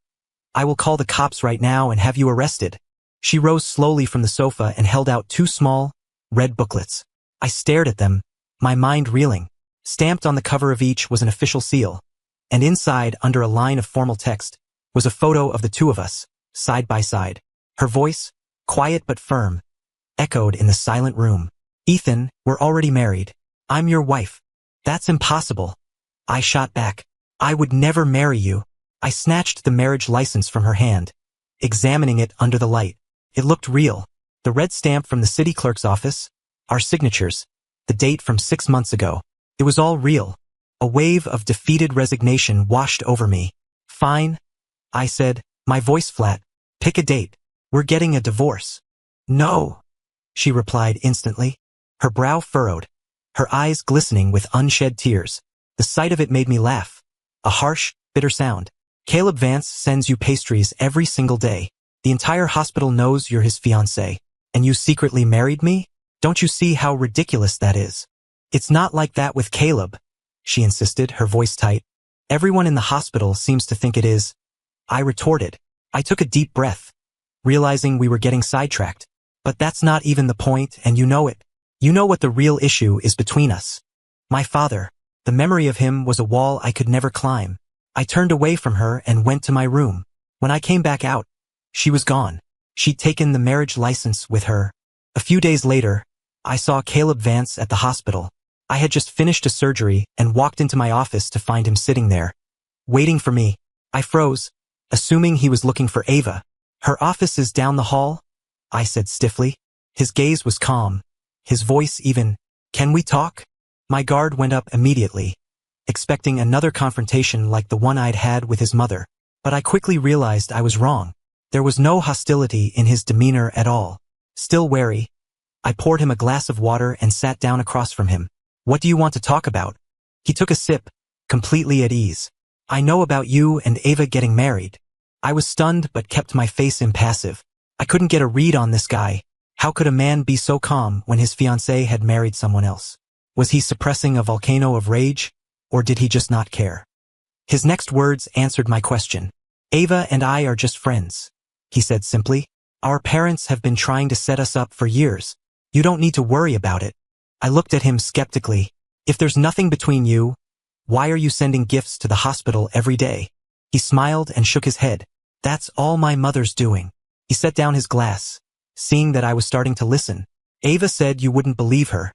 I will call the cops right now and have you arrested. She rose slowly from the sofa and held out 2 small, red booklets. I stared at them, my mind reeling. Stamped on the cover of each was an official seal, and inside, under a line of formal text, was a photo of the 2 of us, side by side. Her voice, quiet but firm, echoed in the silent room. Ethan, we're already married. I'm your wife. That's impossible. I shot back. I would never marry you. I snatched the marriage license from her hand, examining it under the light. It looked real. The red stamp from the city clerk's office, our signatures, the date from 6 months ago. It was all real. A wave of defeated resignation washed over me. Fine, I said, my voice flat. Pick a date. We're getting a divorce. No, she replied instantly, her brow furrowed, her eyes glistening with unshed tears. The sight of it made me laugh. A harsh, bitter sound. Caleb Vance sends you pastries every single day. The entire hospital knows you're his fiancé, and you secretly married me? Don't you see how ridiculous that is? It's not like that with Caleb, she insisted, her voice tight. Everyone in the hospital seems to think it is. I retorted. I took a deep breath, realizing we were getting sidetracked. But that's not even the point, and you know it. You know what the real issue is between us. My father. The memory of him was a wall I could never climb. I turned away from her and went to my room. When I came back out, she was gone. She'd taken the marriage license with her. A few days later, I saw Caleb Vance at the hospital. I had just finished a surgery and walked into my office to find him sitting there, waiting for me. I froze, assuming he was looking for Ava. Her office is down the hall, I said stiffly. His gaze was calm, his voice even. Can we talk? My guard went up immediately, expecting another confrontation like the one I'd had with his mother. But I quickly realized I was wrong. There was no hostility in his demeanor at all. Still wary, I poured him a glass of water and sat down across from him. What do you want to talk about? He took a sip, completely at ease. I know about you and Ava getting married. I was stunned but kept my face impassive. I couldn't get a read on this guy. How could a man be so calm when his fiancée had married someone else? Was he suppressing a volcano of rage, or did he just not care? His next words answered my question. Ava and I are just friends, he said simply. Our parents have been trying to set us up for years. You don't need to worry about it. I looked at him skeptically. If there's nothing between you, why are you sending gifts to the hospital every day? He smiled and shook his head. That's all my mother's doing. He set down his glass, seeing that I was starting to listen. Ava said you wouldn't believe her,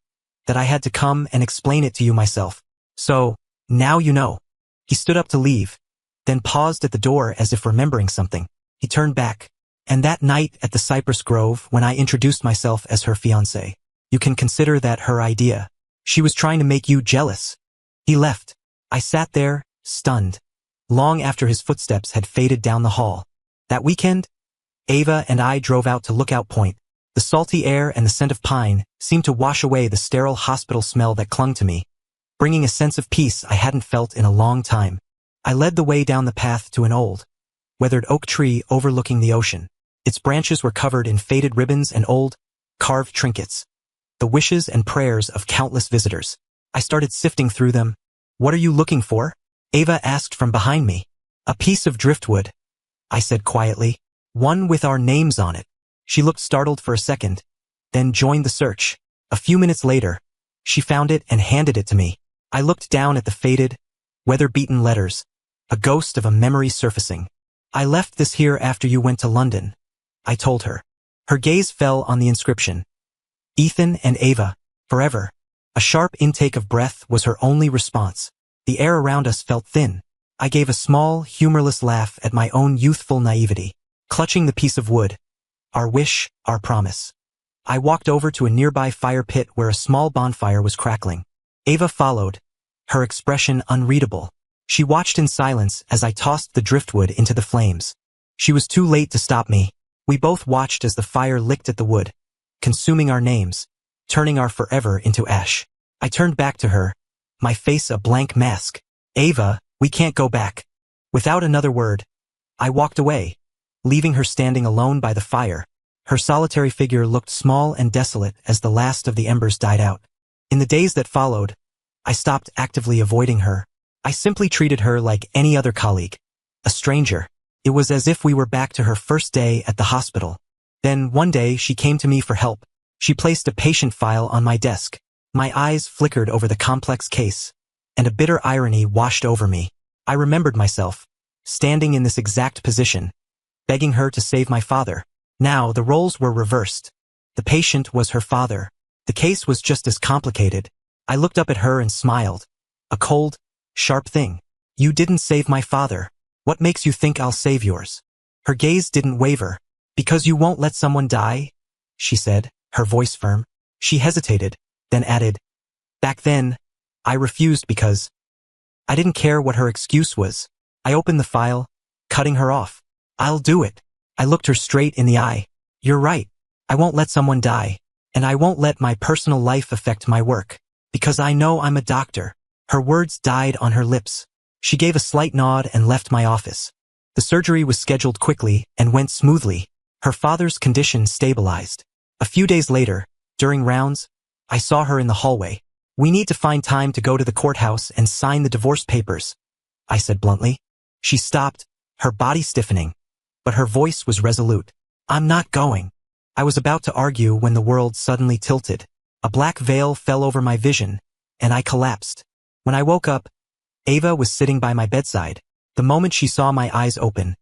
that I had to come and explain it to you myself. So, now you know. He stood up to leave, then paused at the door as if remembering something. He turned back. And that night at the Cypress Grove, when I introduced myself as her fiancé, you can consider that her idea. She was trying to make you jealous. He left. I sat there, stunned, long after his footsteps had faded down the hall. That weekend, Ava and I drove out to Lookout Point. The salty air and the scent of pine seemed to wash away the sterile hospital smell that clung to me, bringing a sense of peace I hadn't felt in a long time. I led the way down the path to an old, weathered oak tree overlooking the ocean. Its branches were covered in faded ribbons and old, carved trinkets, the wishes and prayers of countless visitors. I started sifting through them. What are you looking for? Ava asked from behind me. A piece of driftwood, I said quietly. One with our names on it. She looked startled for a second, then joined the search. A few minutes later, she found it and handed it to me. I looked down at the faded, weather-beaten letters, a ghost of a memory surfacing. I left this here after you went to London, I told her. Her gaze fell on the inscription. Ethan and Ava, forever. A sharp intake of breath was her only response. The air around us felt thin. I gave a small, humorless laugh at my own youthful naivety, clutching the piece of wood. Our wish, our promise. I walked over to a nearby fire pit where a small bonfire was crackling. Ava followed, her expression unreadable. She watched in silence as I tossed the driftwood into the flames. She was too late to stop me. We both watched as the fire licked at the wood, consuming our names, turning our forever into ash. I turned back to her, my face a blank mask. Ava, we can't go back. Without another word, I walked away, leaving her standing alone by the fire. Her solitary figure looked small and desolate as the last of the embers died out. In the days that followed, I stopped actively avoiding her. I simply treated her like any other colleague. A stranger. It was as if we were back to her first day at the hospital. Then, one day, she came to me for help. She placed a patient file on my desk. My eyes flickered over the complex case, and a bitter irony washed over me. I remembered myself, standing in this exact position, begging her to save my father. Now, the roles were reversed. The patient was her father. The case was just as complicated. I looked up at her and smiled. A cold, sharp thing. You didn't save my father. What makes you think I'll save yours? Her gaze didn't waver. Because you won't let someone die? She said, her voice firm. She hesitated, then added, back then, I refused because I didn't care what her excuse was. I opened the file, cutting her off. I'll do it. I looked her straight in the eye. You're right. I won't let someone die. And I won't let my personal life affect my work. Because I know I'm a doctor. Her words died on her lips. She gave a slight nod and left my office. The surgery was scheduled quickly and went smoothly. Her father's condition stabilized. A few days later, during rounds, I saw her in the hallway. We need to find time to go to the courthouse and sign the divorce papers, I said bluntly. She stopped, her body stiffening, but her voice was resolute. I'm not going. I was about to argue when the world suddenly tilted. A black veil fell over my vision, and I collapsed. When I woke up, Ava was sitting by my bedside. The moment she saw my eyes open,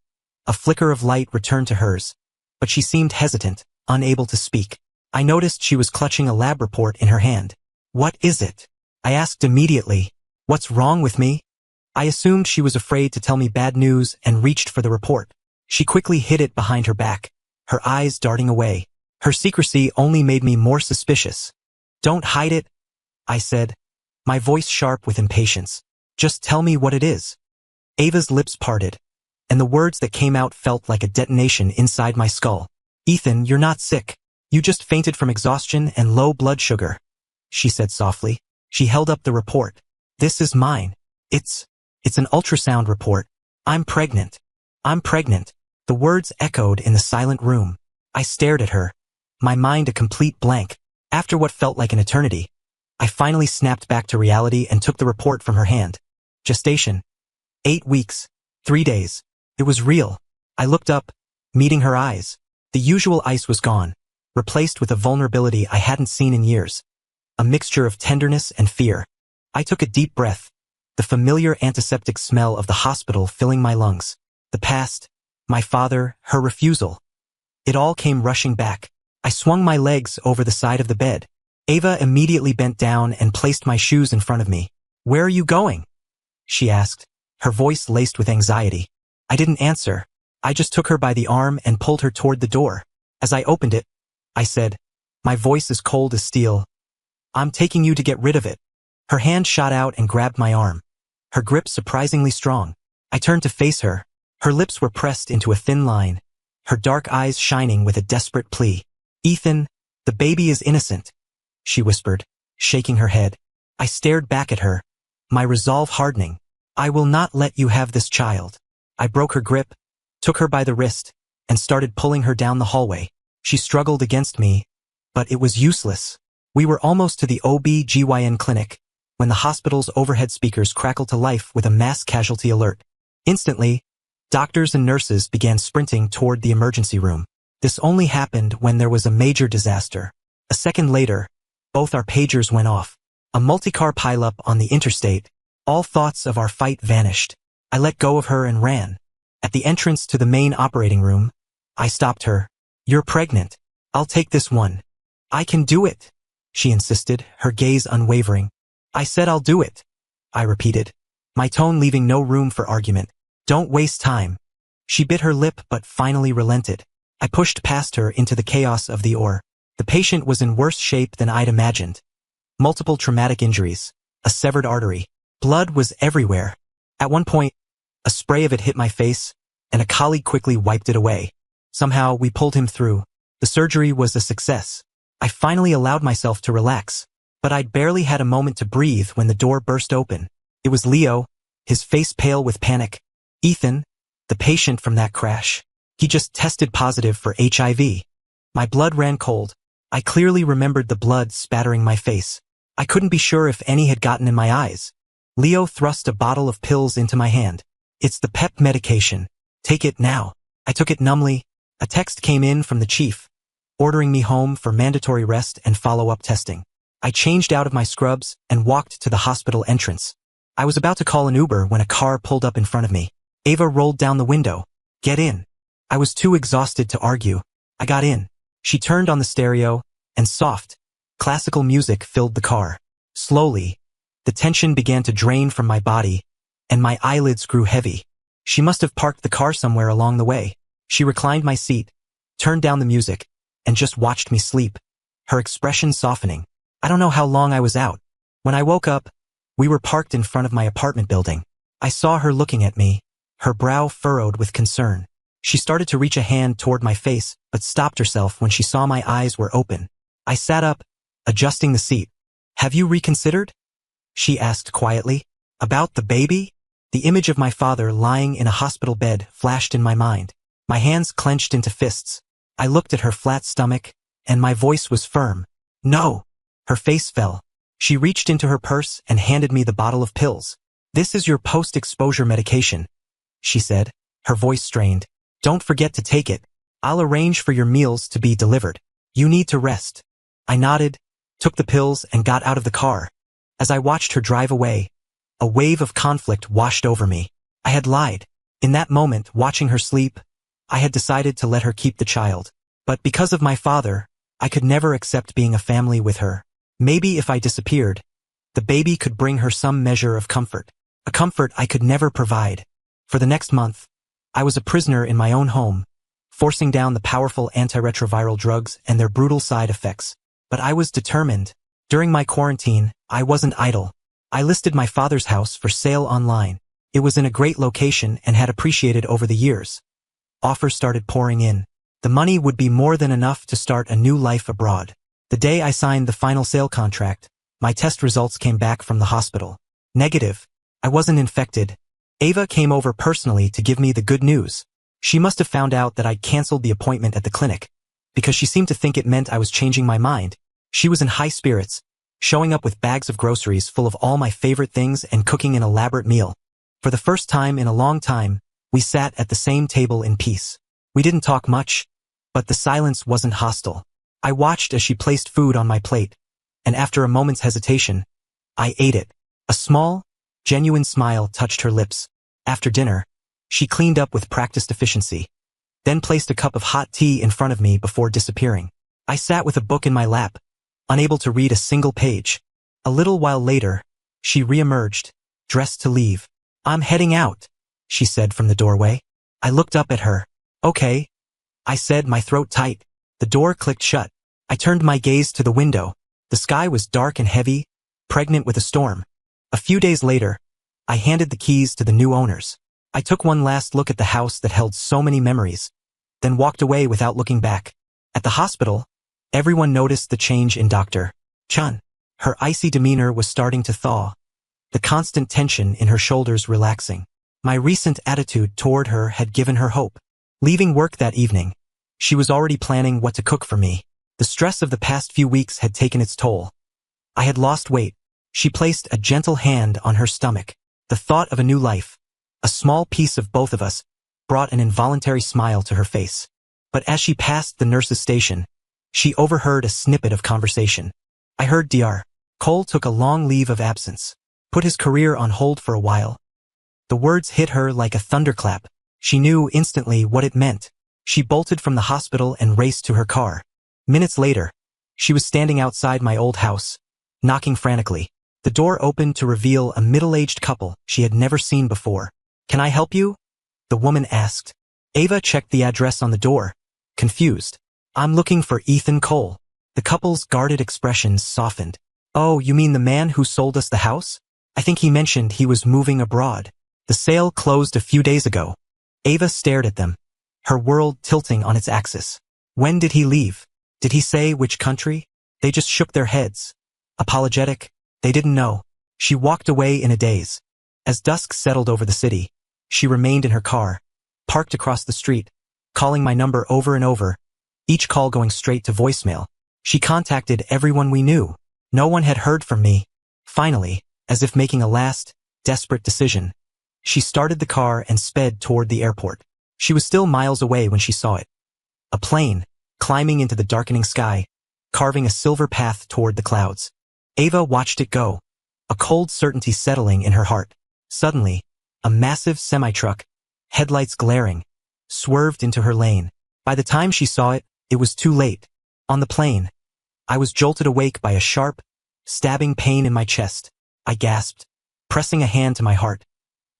a flicker of light returned to hers, but she seemed hesitant, unable to speak. I noticed she was clutching a lab report in her hand. What is it? I asked immediately. What's wrong with me? I assumed she was afraid to tell me bad news and reached for the report. She quickly hid it behind her back, her eyes darting away. Her secrecy only made me more suspicious. Don't hide it, I said, my voice sharp with impatience. Just tell me what it is. Ava's lips parted, and the words that came out felt like a detonation inside my skull. Ethan, you're not sick. You just fainted from exhaustion and low blood sugar, she said softly. She held up the report. This is mine. It's an ultrasound report. I'm pregnant. I'm pregnant. The words echoed in the silent room. I stared at her, my mind a complete blank. After what felt like an eternity, I finally snapped back to reality and took the report from her hand. Gestation. 8 weeks. 3 days. It was real. I looked up, meeting her eyes. The usual ice was gone, replaced with a vulnerability I hadn't seen in years. A mixture of tenderness and fear. I took a deep breath, the familiar antiseptic smell of the hospital filling my lungs. The past, my father, her refusal. It all came rushing back. I swung my legs over the side of the bed. Ava immediately bent down and placed my shoes in front of me. Where are you going? She asked, her voice laced with anxiety. I didn't answer. I just took her by the arm and pulled her toward the door. As I opened it, I said, my voice as cold as steel, I'm taking you to get rid of it. Her hand shot out and grabbed my arm, her grip surprisingly strong. I turned to face her. Her lips were pressed into a thin line, her dark eyes shining with a desperate plea. Ethan, the baby is innocent, she whispered, shaking her head. I stared back at her, my resolve hardening. I will not let you have this child. I broke her grip, took her by the wrist, and started pulling her down the hallway. She struggled against me, but it was useless. We were almost to the OB/GYN clinic when the hospital's overhead speakers crackled to life with a mass casualty alert. Instantly, doctors and nurses began sprinting toward the emergency room. This only happened when there was a major disaster. A second later, both our pagers went off. A multi-car pileup on the interstate. All thoughts of our fight vanished. I let go of her and ran. At the entrance to the main operating room, I stopped her. You're pregnant. I'll take this one. I can do it, she insisted, her gaze unwavering. I said I'll do it, I repeated, my tone leaving no room for argument. Don't waste time. She bit her lip but finally relented. I pushed past her into the chaos of the OR. The patient was in worse shape than I'd imagined. Multiple traumatic injuries, a severed artery. Blood was everywhere. At one point, a spray of it hit my face, and a colleague quickly wiped it away. Somehow, we pulled him through. The surgery was a success. I finally allowed myself to relax, but I'd barely had a moment to breathe when the door burst open. It was Leo, his face pale with panic. Ethan, the patient from that crash. He just tested positive for HIV. My blood ran cold. I clearly remembered the blood spattering my face. I couldn't be sure if any had gotten in my eyes. Leo thrust a bottle of pills into my hand. It's the PEP medication. Take it now. I took it numbly. A text came in from the chief, ordering me home for mandatory rest and follow-up testing. I changed out of my scrubs and walked to the hospital entrance. I was about to call an Uber when a car pulled up in front of me. Ava rolled down the window. Get in. I was too exhausted to argue. I got in. She turned on the stereo, and soft, classical music filled the car. Slowly, the tension began to drain from my body, and my eyelids grew heavy. She must have parked the car somewhere along the way. She reclined my seat, turned down the music, and just watched me sleep, her expression softening. I don't know how long I was out. When I woke up, we were parked in front of my apartment building. I saw her looking at me, her brow furrowed with concern. She started to reach a hand toward my face, but stopped herself when she saw my eyes were open. I sat up, adjusting the seat. Have you reconsidered? She asked quietly. About the baby? The image of my father lying in a hospital bed flashed in my mind. My hands clenched into fists. I looked at her flat stomach, and my voice was firm. No. Her face fell. She reached into her purse and handed me the bottle of pills. This is your post-exposure medication, she said, her voice strained. Don't forget to take it. I'll arrange for your meals to be delivered. You need to rest. I nodded, took the pills, and got out of the car. As I watched her drive away, a wave of conflict washed over me. I had lied. In that moment, watching her sleep, I had decided to let her keep the child. But because of my father, I could never accept being a family with her. Maybe if I disappeared, the baby could bring her some measure of comfort. A comfort I could never provide. For the next month, I was a prisoner in my own home, forcing down the powerful antiretroviral drugs and their brutal side effects. But I was determined. During my quarantine, I wasn't idle. I listed my father's house for sale online. It was in a great location and had appreciated over the years. Offers started pouring in. The money would be more than enough to start a new life abroad. The day I signed the final sale contract, my test results came back from the hospital. Negative. I wasn't infected. Ava came over personally to give me the good news. She must have found out that I'd canceled the appointment at the clinic, because she seemed to think it meant I was changing my mind. She was in high spirits, showing up with bags of groceries full of all my favorite things and cooking an elaborate meal. For the first time in a long time, we sat at the same table in peace. We didn't talk much, but the silence wasn't hostile. I watched as she placed food on my plate, and after a moment's hesitation, I ate it. A small, genuine smile touched her lips. After dinner, she cleaned up with practiced efficiency, then placed a cup of hot tea in front of me before disappearing. I sat with a book in my lap, unable to read a single page. A little while later, she reemerged, dressed to leave. I'm heading out, she said from the doorway. I looked up at her. Okay, I said, my throat tight. The door clicked shut. I turned my gaze to the window. The sky was dark and heavy, pregnant with a storm. A few days later, I handed the keys to the new owners. I took one last look at the house that held so many memories, then walked away without looking back. At the hospital, everyone noticed the change in Dr. Chun. Her icy demeanor was starting to thaw, the constant tension in her shoulders relaxing. My recent attitude toward her had given her hope. Leaving work that evening, she was already planning what to cook for me. The stress of the past few weeks had taken its toll. I had lost weight. She placed a gentle hand on her stomach. The thought of a new life, a small piece of both of us, brought an involuntary smile to her face. But as she passed the nurse's station, she overheard a snippet of conversation. I heard Dr. Cole took a long leave of absence, put his career on hold for a while. The words hit her like a thunderclap. She knew instantly what it meant. She bolted from the hospital and raced to her car. Minutes later, she was standing outside my old house, knocking frantically. The door opened to reveal a middle-aged couple she had never seen before. Can I help you? The woman asked. Ava checked the address on the door, confused. I'm looking for Ethan Cole. The couple's guarded expressions softened. Oh, you mean the man who sold us the house? I think he mentioned he was moving abroad. The sale closed a few days ago. Ava stared at them, her world tilting on its axis. When did he leave? Did he say which country? They just shook their heads. Apologetic, they didn't know. She walked away in a daze. As dusk settled over the city, she remained in her car, parked across the street, calling my number over and over, each call going straight to voicemail. She contacted everyone we knew. No one had heard from me. Finally, as if making a last, desperate decision. She started the car and sped toward the airport. She was still miles away when she saw it. A plane, climbing into the darkening sky, carving a silver path toward the clouds. Ava watched it go, a cold certainty settling in her heart. Suddenly, a massive semi-truck, headlights glaring, swerved into her lane. By the time she saw it, it was too late. On the plane, I was jolted awake by a sharp, stabbing pain in my chest. I gasped, pressing a hand to my heart,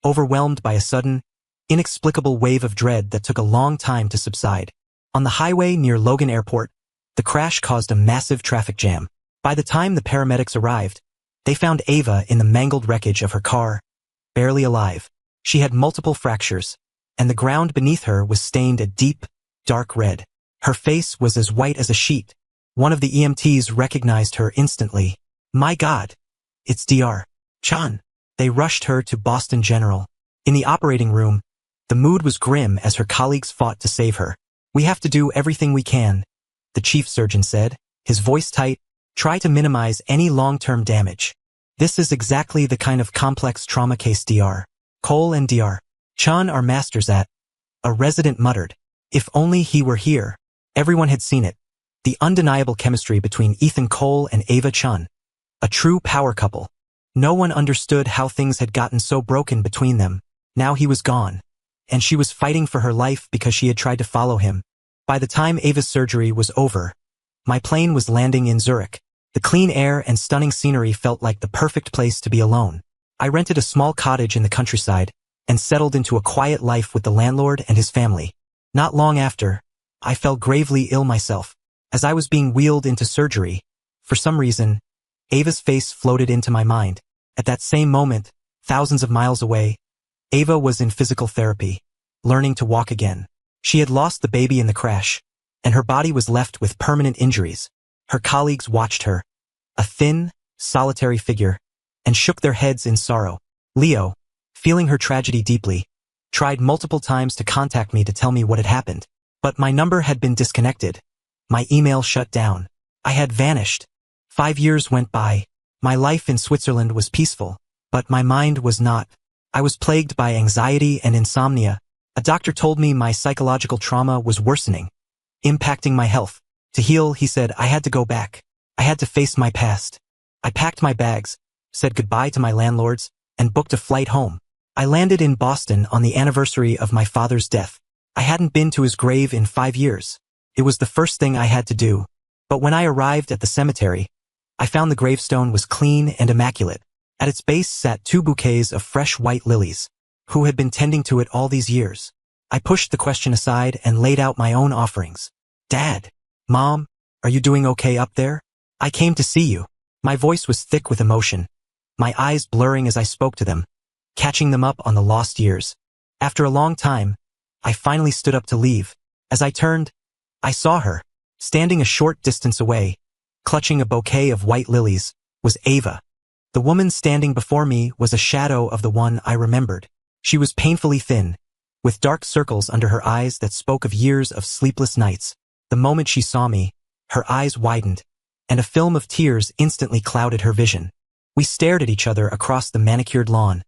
overwhelmed by a sudden, inexplicable wave of dread that took a long time to subside. On the highway near Logan Airport, the crash caused a massive traffic jam. By the time the paramedics arrived, they found Ava in the mangled wreckage of her car, barely alive. She had multiple fractures, and the ground beneath her was stained a deep, dark red. Her face was as white as a sheet. One of the EMTs recognized her instantly. "My God, it's Dr. Chan." They rushed her to Boston General. In the operating room, the mood was grim as her colleagues fought to save her. "We have to do everything we can," the chief surgeon said, his voice tight. "Try to minimize any long-term damage. This is exactly the kind of complex trauma case Dr. Cole and Dr. Chan are masters at," a resident muttered. If only he were here. Everyone had seen it. The undeniable chemistry between Ethan Cole and Ava Chan. A true power couple. No one understood how things had gotten so broken between them. Now he was gone, and she was fighting for her life because she had tried to follow him. By the time Ava's surgery was over, my plane was landing in Zurich. The clean air and stunning scenery felt like the perfect place to be alone. I rented a small cottage in the countryside and settled into a quiet life with the landlord and his family. Not long after, I fell gravely ill myself. As I was being wheeled into surgery, for some reason, Ava's face floated into my mind. At that same moment, thousands of miles away, Ava was in physical therapy, learning to walk again. She had lost the baby in the crash, and her body was left with permanent injuries. Her colleagues watched her, a thin, solitary figure, and shook their heads in sorrow. Leo, feeling her tragedy deeply, tried multiple times to contact me to tell me what had happened. But my number had been disconnected. My email shut down. I had vanished. 5 years went by. My life in Switzerland was peaceful, but my mind was not. I was plagued by anxiety and insomnia. A doctor told me my psychological trauma was worsening, impacting my health. To heal, he said, I had to go back. I had to face my past. I packed my bags, said goodbye to my landlords, and booked a flight home. I landed in Boston on the anniversary of my father's death. I hadn't been to his grave in 5 years. It was the first thing I had to do. But when I arrived at the cemetery, I found the gravestone was clean and immaculate. At its base sat 2 bouquets of fresh white lilies. Who had been tending to it all these years? I pushed the question aside and laid out my own offerings. Dad, Mom, are you doing okay up there? I came to see you. My voice was thick with emotion, my eyes blurring as I spoke to them, catching them up on the lost years. After a long time, I finally stood up to leave. As I turned, I saw her, standing a short distance away, clutching a bouquet of white lilies, was Ava. The woman standing before me was a shadow of the one I remembered. She was painfully thin, with dark circles under her eyes that spoke of years of sleepless nights. The moment she saw me, her eyes widened, and a film of tears instantly clouded her vision. We stared at each other across the manicured lawn,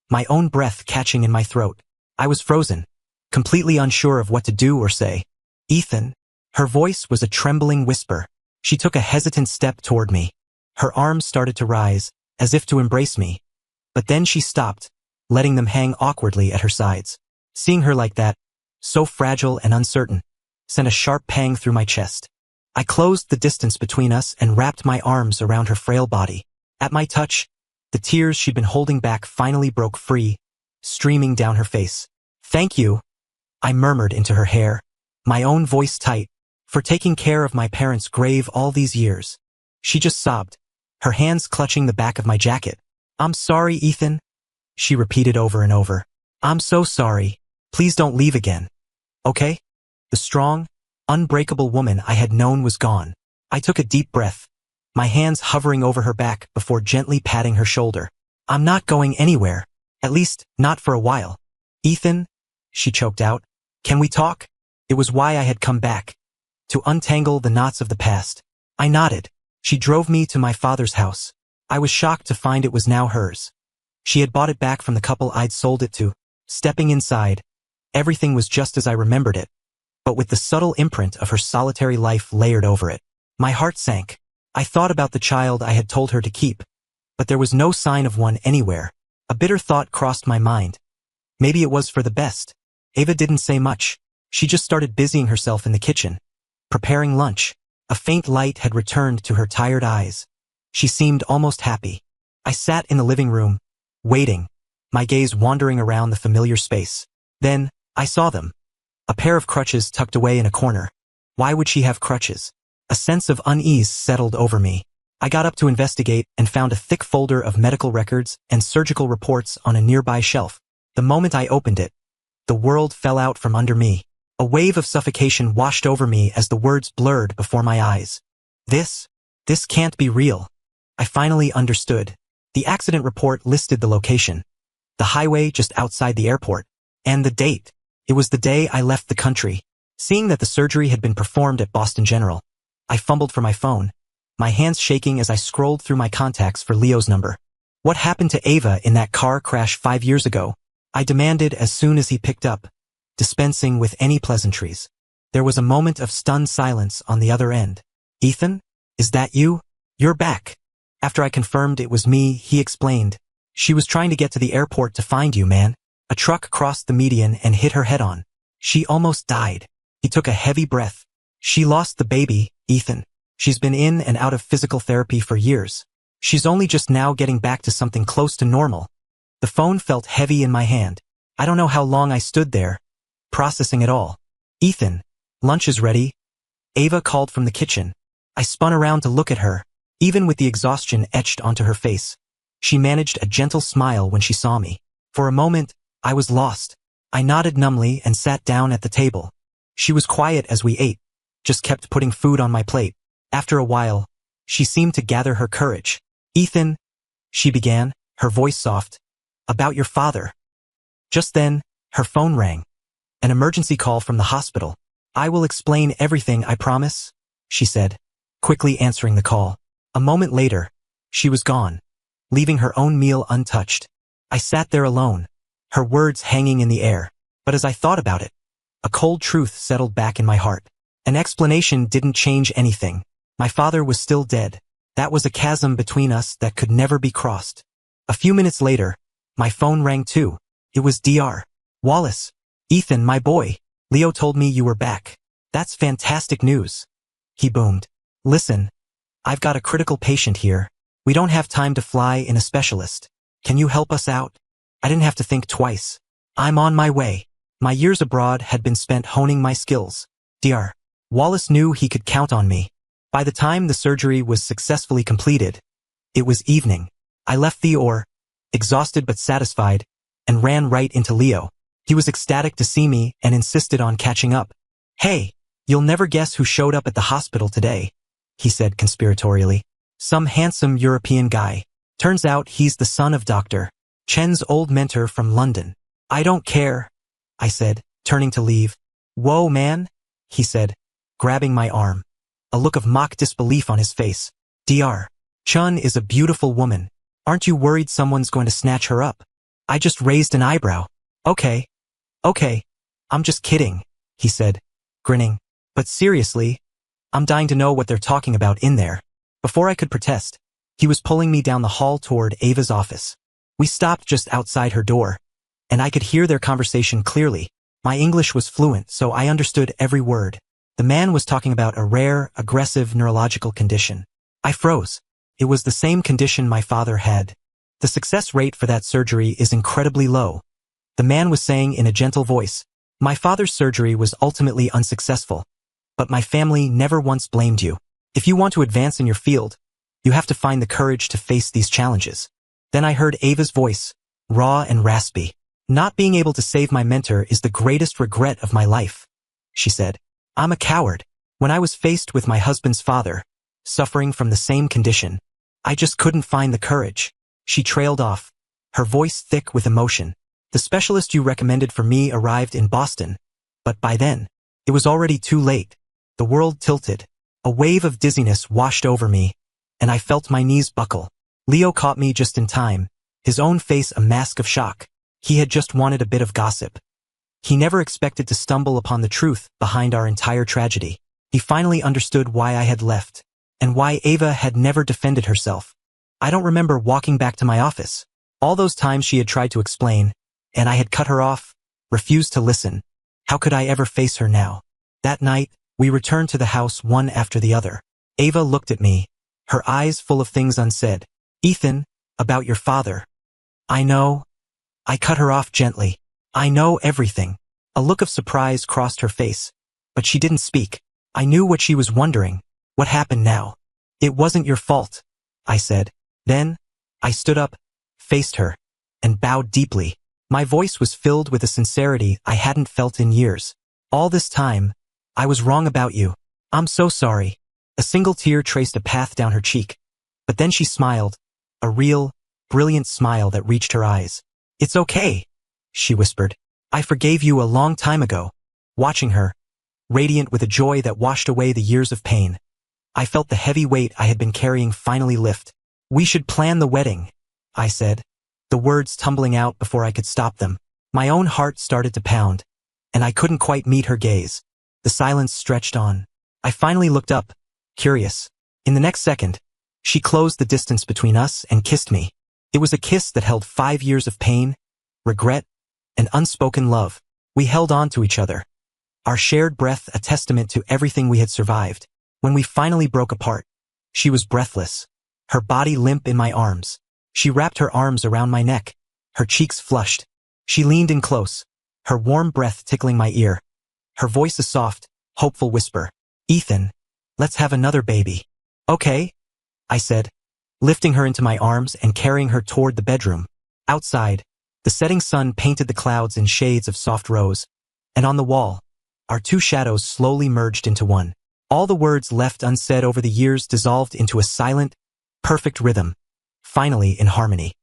my own breath catching in my throat. I was frozen, completely unsure of what to do or say. Ethan. Her voice was a trembling whisper. She took a hesitant step toward me. Her arms started to rise, as if to embrace me. But then she stopped, letting them hang awkwardly at her sides. Seeing her like that, so fragile and uncertain, sent a sharp pang through my chest. I closed the distance between us and wrapped my arms around her frail body. At my touch, the tears she'd been holding back finally broke free, streaming down her face. Thank you, I murmured into her hair, my own voice tight, for taking care of my parents' grave all these years. She just sobbed, her hands clutching the back of my jacket. I'm sorry, Ethan, she repeated over and over. I'm so sorry. Please don't leave again. Okay? The strong, unbreakable woman I had known was gone. I took a deep breath, my hands hovering over her back before gently patting her shoulder. I'm not going anywhere, at least not for a while. Ethan, she choked out, can we talk? It was why I had come back, to untangle the knots of the past. I nodded. She drove me to my father's house. I was shocked to find it was now hers. She had bought it back from the couple I'd sold it to. Stepping inside, everything was just as I remembered it, but with the subtle imprint of her solitary life layered over it. My heart sank. I thought about the child I had told her to keep, but there was no sign of one anywhere. A bitter thought crossed my mind. Maybe it was for the best. Ava didn't say much. She just started busying herself in the kitchen, preparing lunch. A faint light had returned to her tired eyes. She seemed almost happy. I sat in the living room, waiting, my gaze wandering around the familiar space. Then, I saw them. A pair of crutches tucked away in a corner. Why would she have crutches? A sense of unease settled over me. I got up to investigate and found a thick folder of medical records and surgical reports on a nearby shelf. The moment I opened it, the world fell out from under me. A wave of suffocation washed over me as the words blurred before my eyes. This can't be real. I finally understood. The accident report listed the location, the highway just outside the airport, and the date. It was the day I left the country. Seeing that the surgery had been performed at Boston General, I fumbled for my phone, my hands shaking as I scrolled through my contacts for Leo's number. What happened to Ava in that car crash 5 years ago? I demanded as soon as he picked up, dispensing with any pleasantries. There was a moment of stunned silence on the other end. Ethan? Is that you? You're back. After I confirmed it was me, he explained. She was trying to get to the airport to find you, man. A truck crossed the median and hit her head on. She almost died. He took a heavy breath. She lost the baby, Ethan. She's been in and out of physical therapy for years. She's only just now getting back to something close to normal. The phone felt heavy in my hand. I don't know how long I stood there, processing it all. Ethan, lunch is ready. Ava called from the kitchen. I spun around to look at her, even with the exhaustion etched onto her face. She managed a gentle smile when she saw me. For a moment, I was lost. I nodded numbly and sat down at the table. She was quiet as we ate, just kept putting food on my plate. After a while, she seemed to gather her courage. Ethan, she began, her voice soft. About your father. Just then, her phone rang. An emergency call from the hospital. I will explain everything, I promise, she said, quickly answering the call. A moment later, she was gone, leaving her own meal untouched. I sat there alone, her words hanging in the air. But as I thought about it, a cold truth settled back in my heart. An explanation didn't change anything. My father was still dead. That was a chasm between us that could never be crossed. A few minutes later, my phone rang too. It was Dr. Wallace. Ethan, my boy. Leo told me you were back. That's fantastic news. He boomed. Listen, I've got a critical patient here. We don't have time to fly in a specialist. Can you help us out? I didn't have to think twice. I'm on my way. My years abroad had been spent honing my skills. Dr. Wallace knew he could count on me. By the time the surgery was successfully completed, it was evening. I left the OR, exhausted but satisfied, and ran right into Leo. He was ecstatic to see me and insisted on catching up. Hey, you'll never guess who showed up at the hospital today, he said conspiratorially. Some handsome European guy. Turns out he's the son of Dr. Chen's old mentor from London. I don't care, I said, turning to leave. Whoa, man, he said, grabbing my arm. A look of mock disbelief on his face. Dr. Chun is a beautiful woman. Aren't you worried someone's going to snatch her up? I just raised an eyebrow. Okay, I'm just kidding, he said, grinning. But seriously, I'm dying to know what they're talking about in there. Before I could protest, he was pulling me down the hall toward Ava's office. We stopped just outside her door, and I could hear their conversation clearly. My English was fluent, so I understood every word. The man was talking about a rare, aggressive neurological condition. I froze. It was the same condition my father had. The success rate for that surgery is incredibly low. The man was saying in a gentle voice, my father's surgery was ultimately unsuccessful, but my family never once blamed you. If you want to advance in your field, you have to find the courage to face these challenges. Then I heard Ava's voice, raw and raspy. Not being able to save my mentor is the greatest regret of my life, she said. I'm a coward. When I was faced with my husband's father, suffering from the same condition, I just couldn't find the courage. She trailed off, her voice thick with emotion. The specialist you recommended for me arrived in Boston, but by then, it was already too late. The world tilted. A wave of dizziness washed over me, and I felt my knees buckle. Leo caught me just in time, his own face a mask of shock. He had just wanted a bit of gossip. He never expected to stumble upon the truth behind our entire tragedy. He finally understood why I had left, and why Ava had never defended herself. I don't remember walking back to my office. All those times she had tried to explain, and I had cut her off, refused to listen. How could I ever face her now? That night, we returned to the house one after the other. Ava looked at me, her eyes full of things unsaid. Ethan, about your father. I know. I cut her off gently. I know everything. A look of surprise crossed her face, but she didn't speak. I knew what she was wondering. What happened now? It wasn't your fault, I said. Then, I stood up, faced her, and bowed deeply. My voice was filled with a sincerity I hadn't felt in years. All this time, I was wrong about you. I'm so sorry. A single tear traced a path down her cheek. But then she smiled, a real, brilliant smile that reached her eyes. It's okay, she whispered. I forgave you a long time ago. Watching her, radiant with a joy that washed away the years of pain, I felt the heavy weight I had been carrying finally lift. We should plan the wedding, I said, the words tumbling out before I could stop them. My own heart started to pound, and I couldn't quite meet her gaze. The silence stretched on. I finally looked up, curious. In the next second, she closed the distance between us and kissed me. It was a kiss that held 5 years of pain, regret, and unspoken love. We held on to each other, our shared breath a testament to everything we had survived. When we finally broke apart, she was breathless, her body limp in my arms. She wrapped her arms around my neck, her cheeks flushed. She leaned in close, her warm breath tickling my ear, her voice a soft, hopeful whisper. Ethan, let's have another baby. Okay, I said, lifting her into my arms and carrying her toward the bedroom. Outside, the setting sun painted the clouds in shades of soft rose, and on the wall, our two shadows slowly merged into one. All the words left unsaid over the years dissolved into a silent, perfect rhythm, finally in harmony.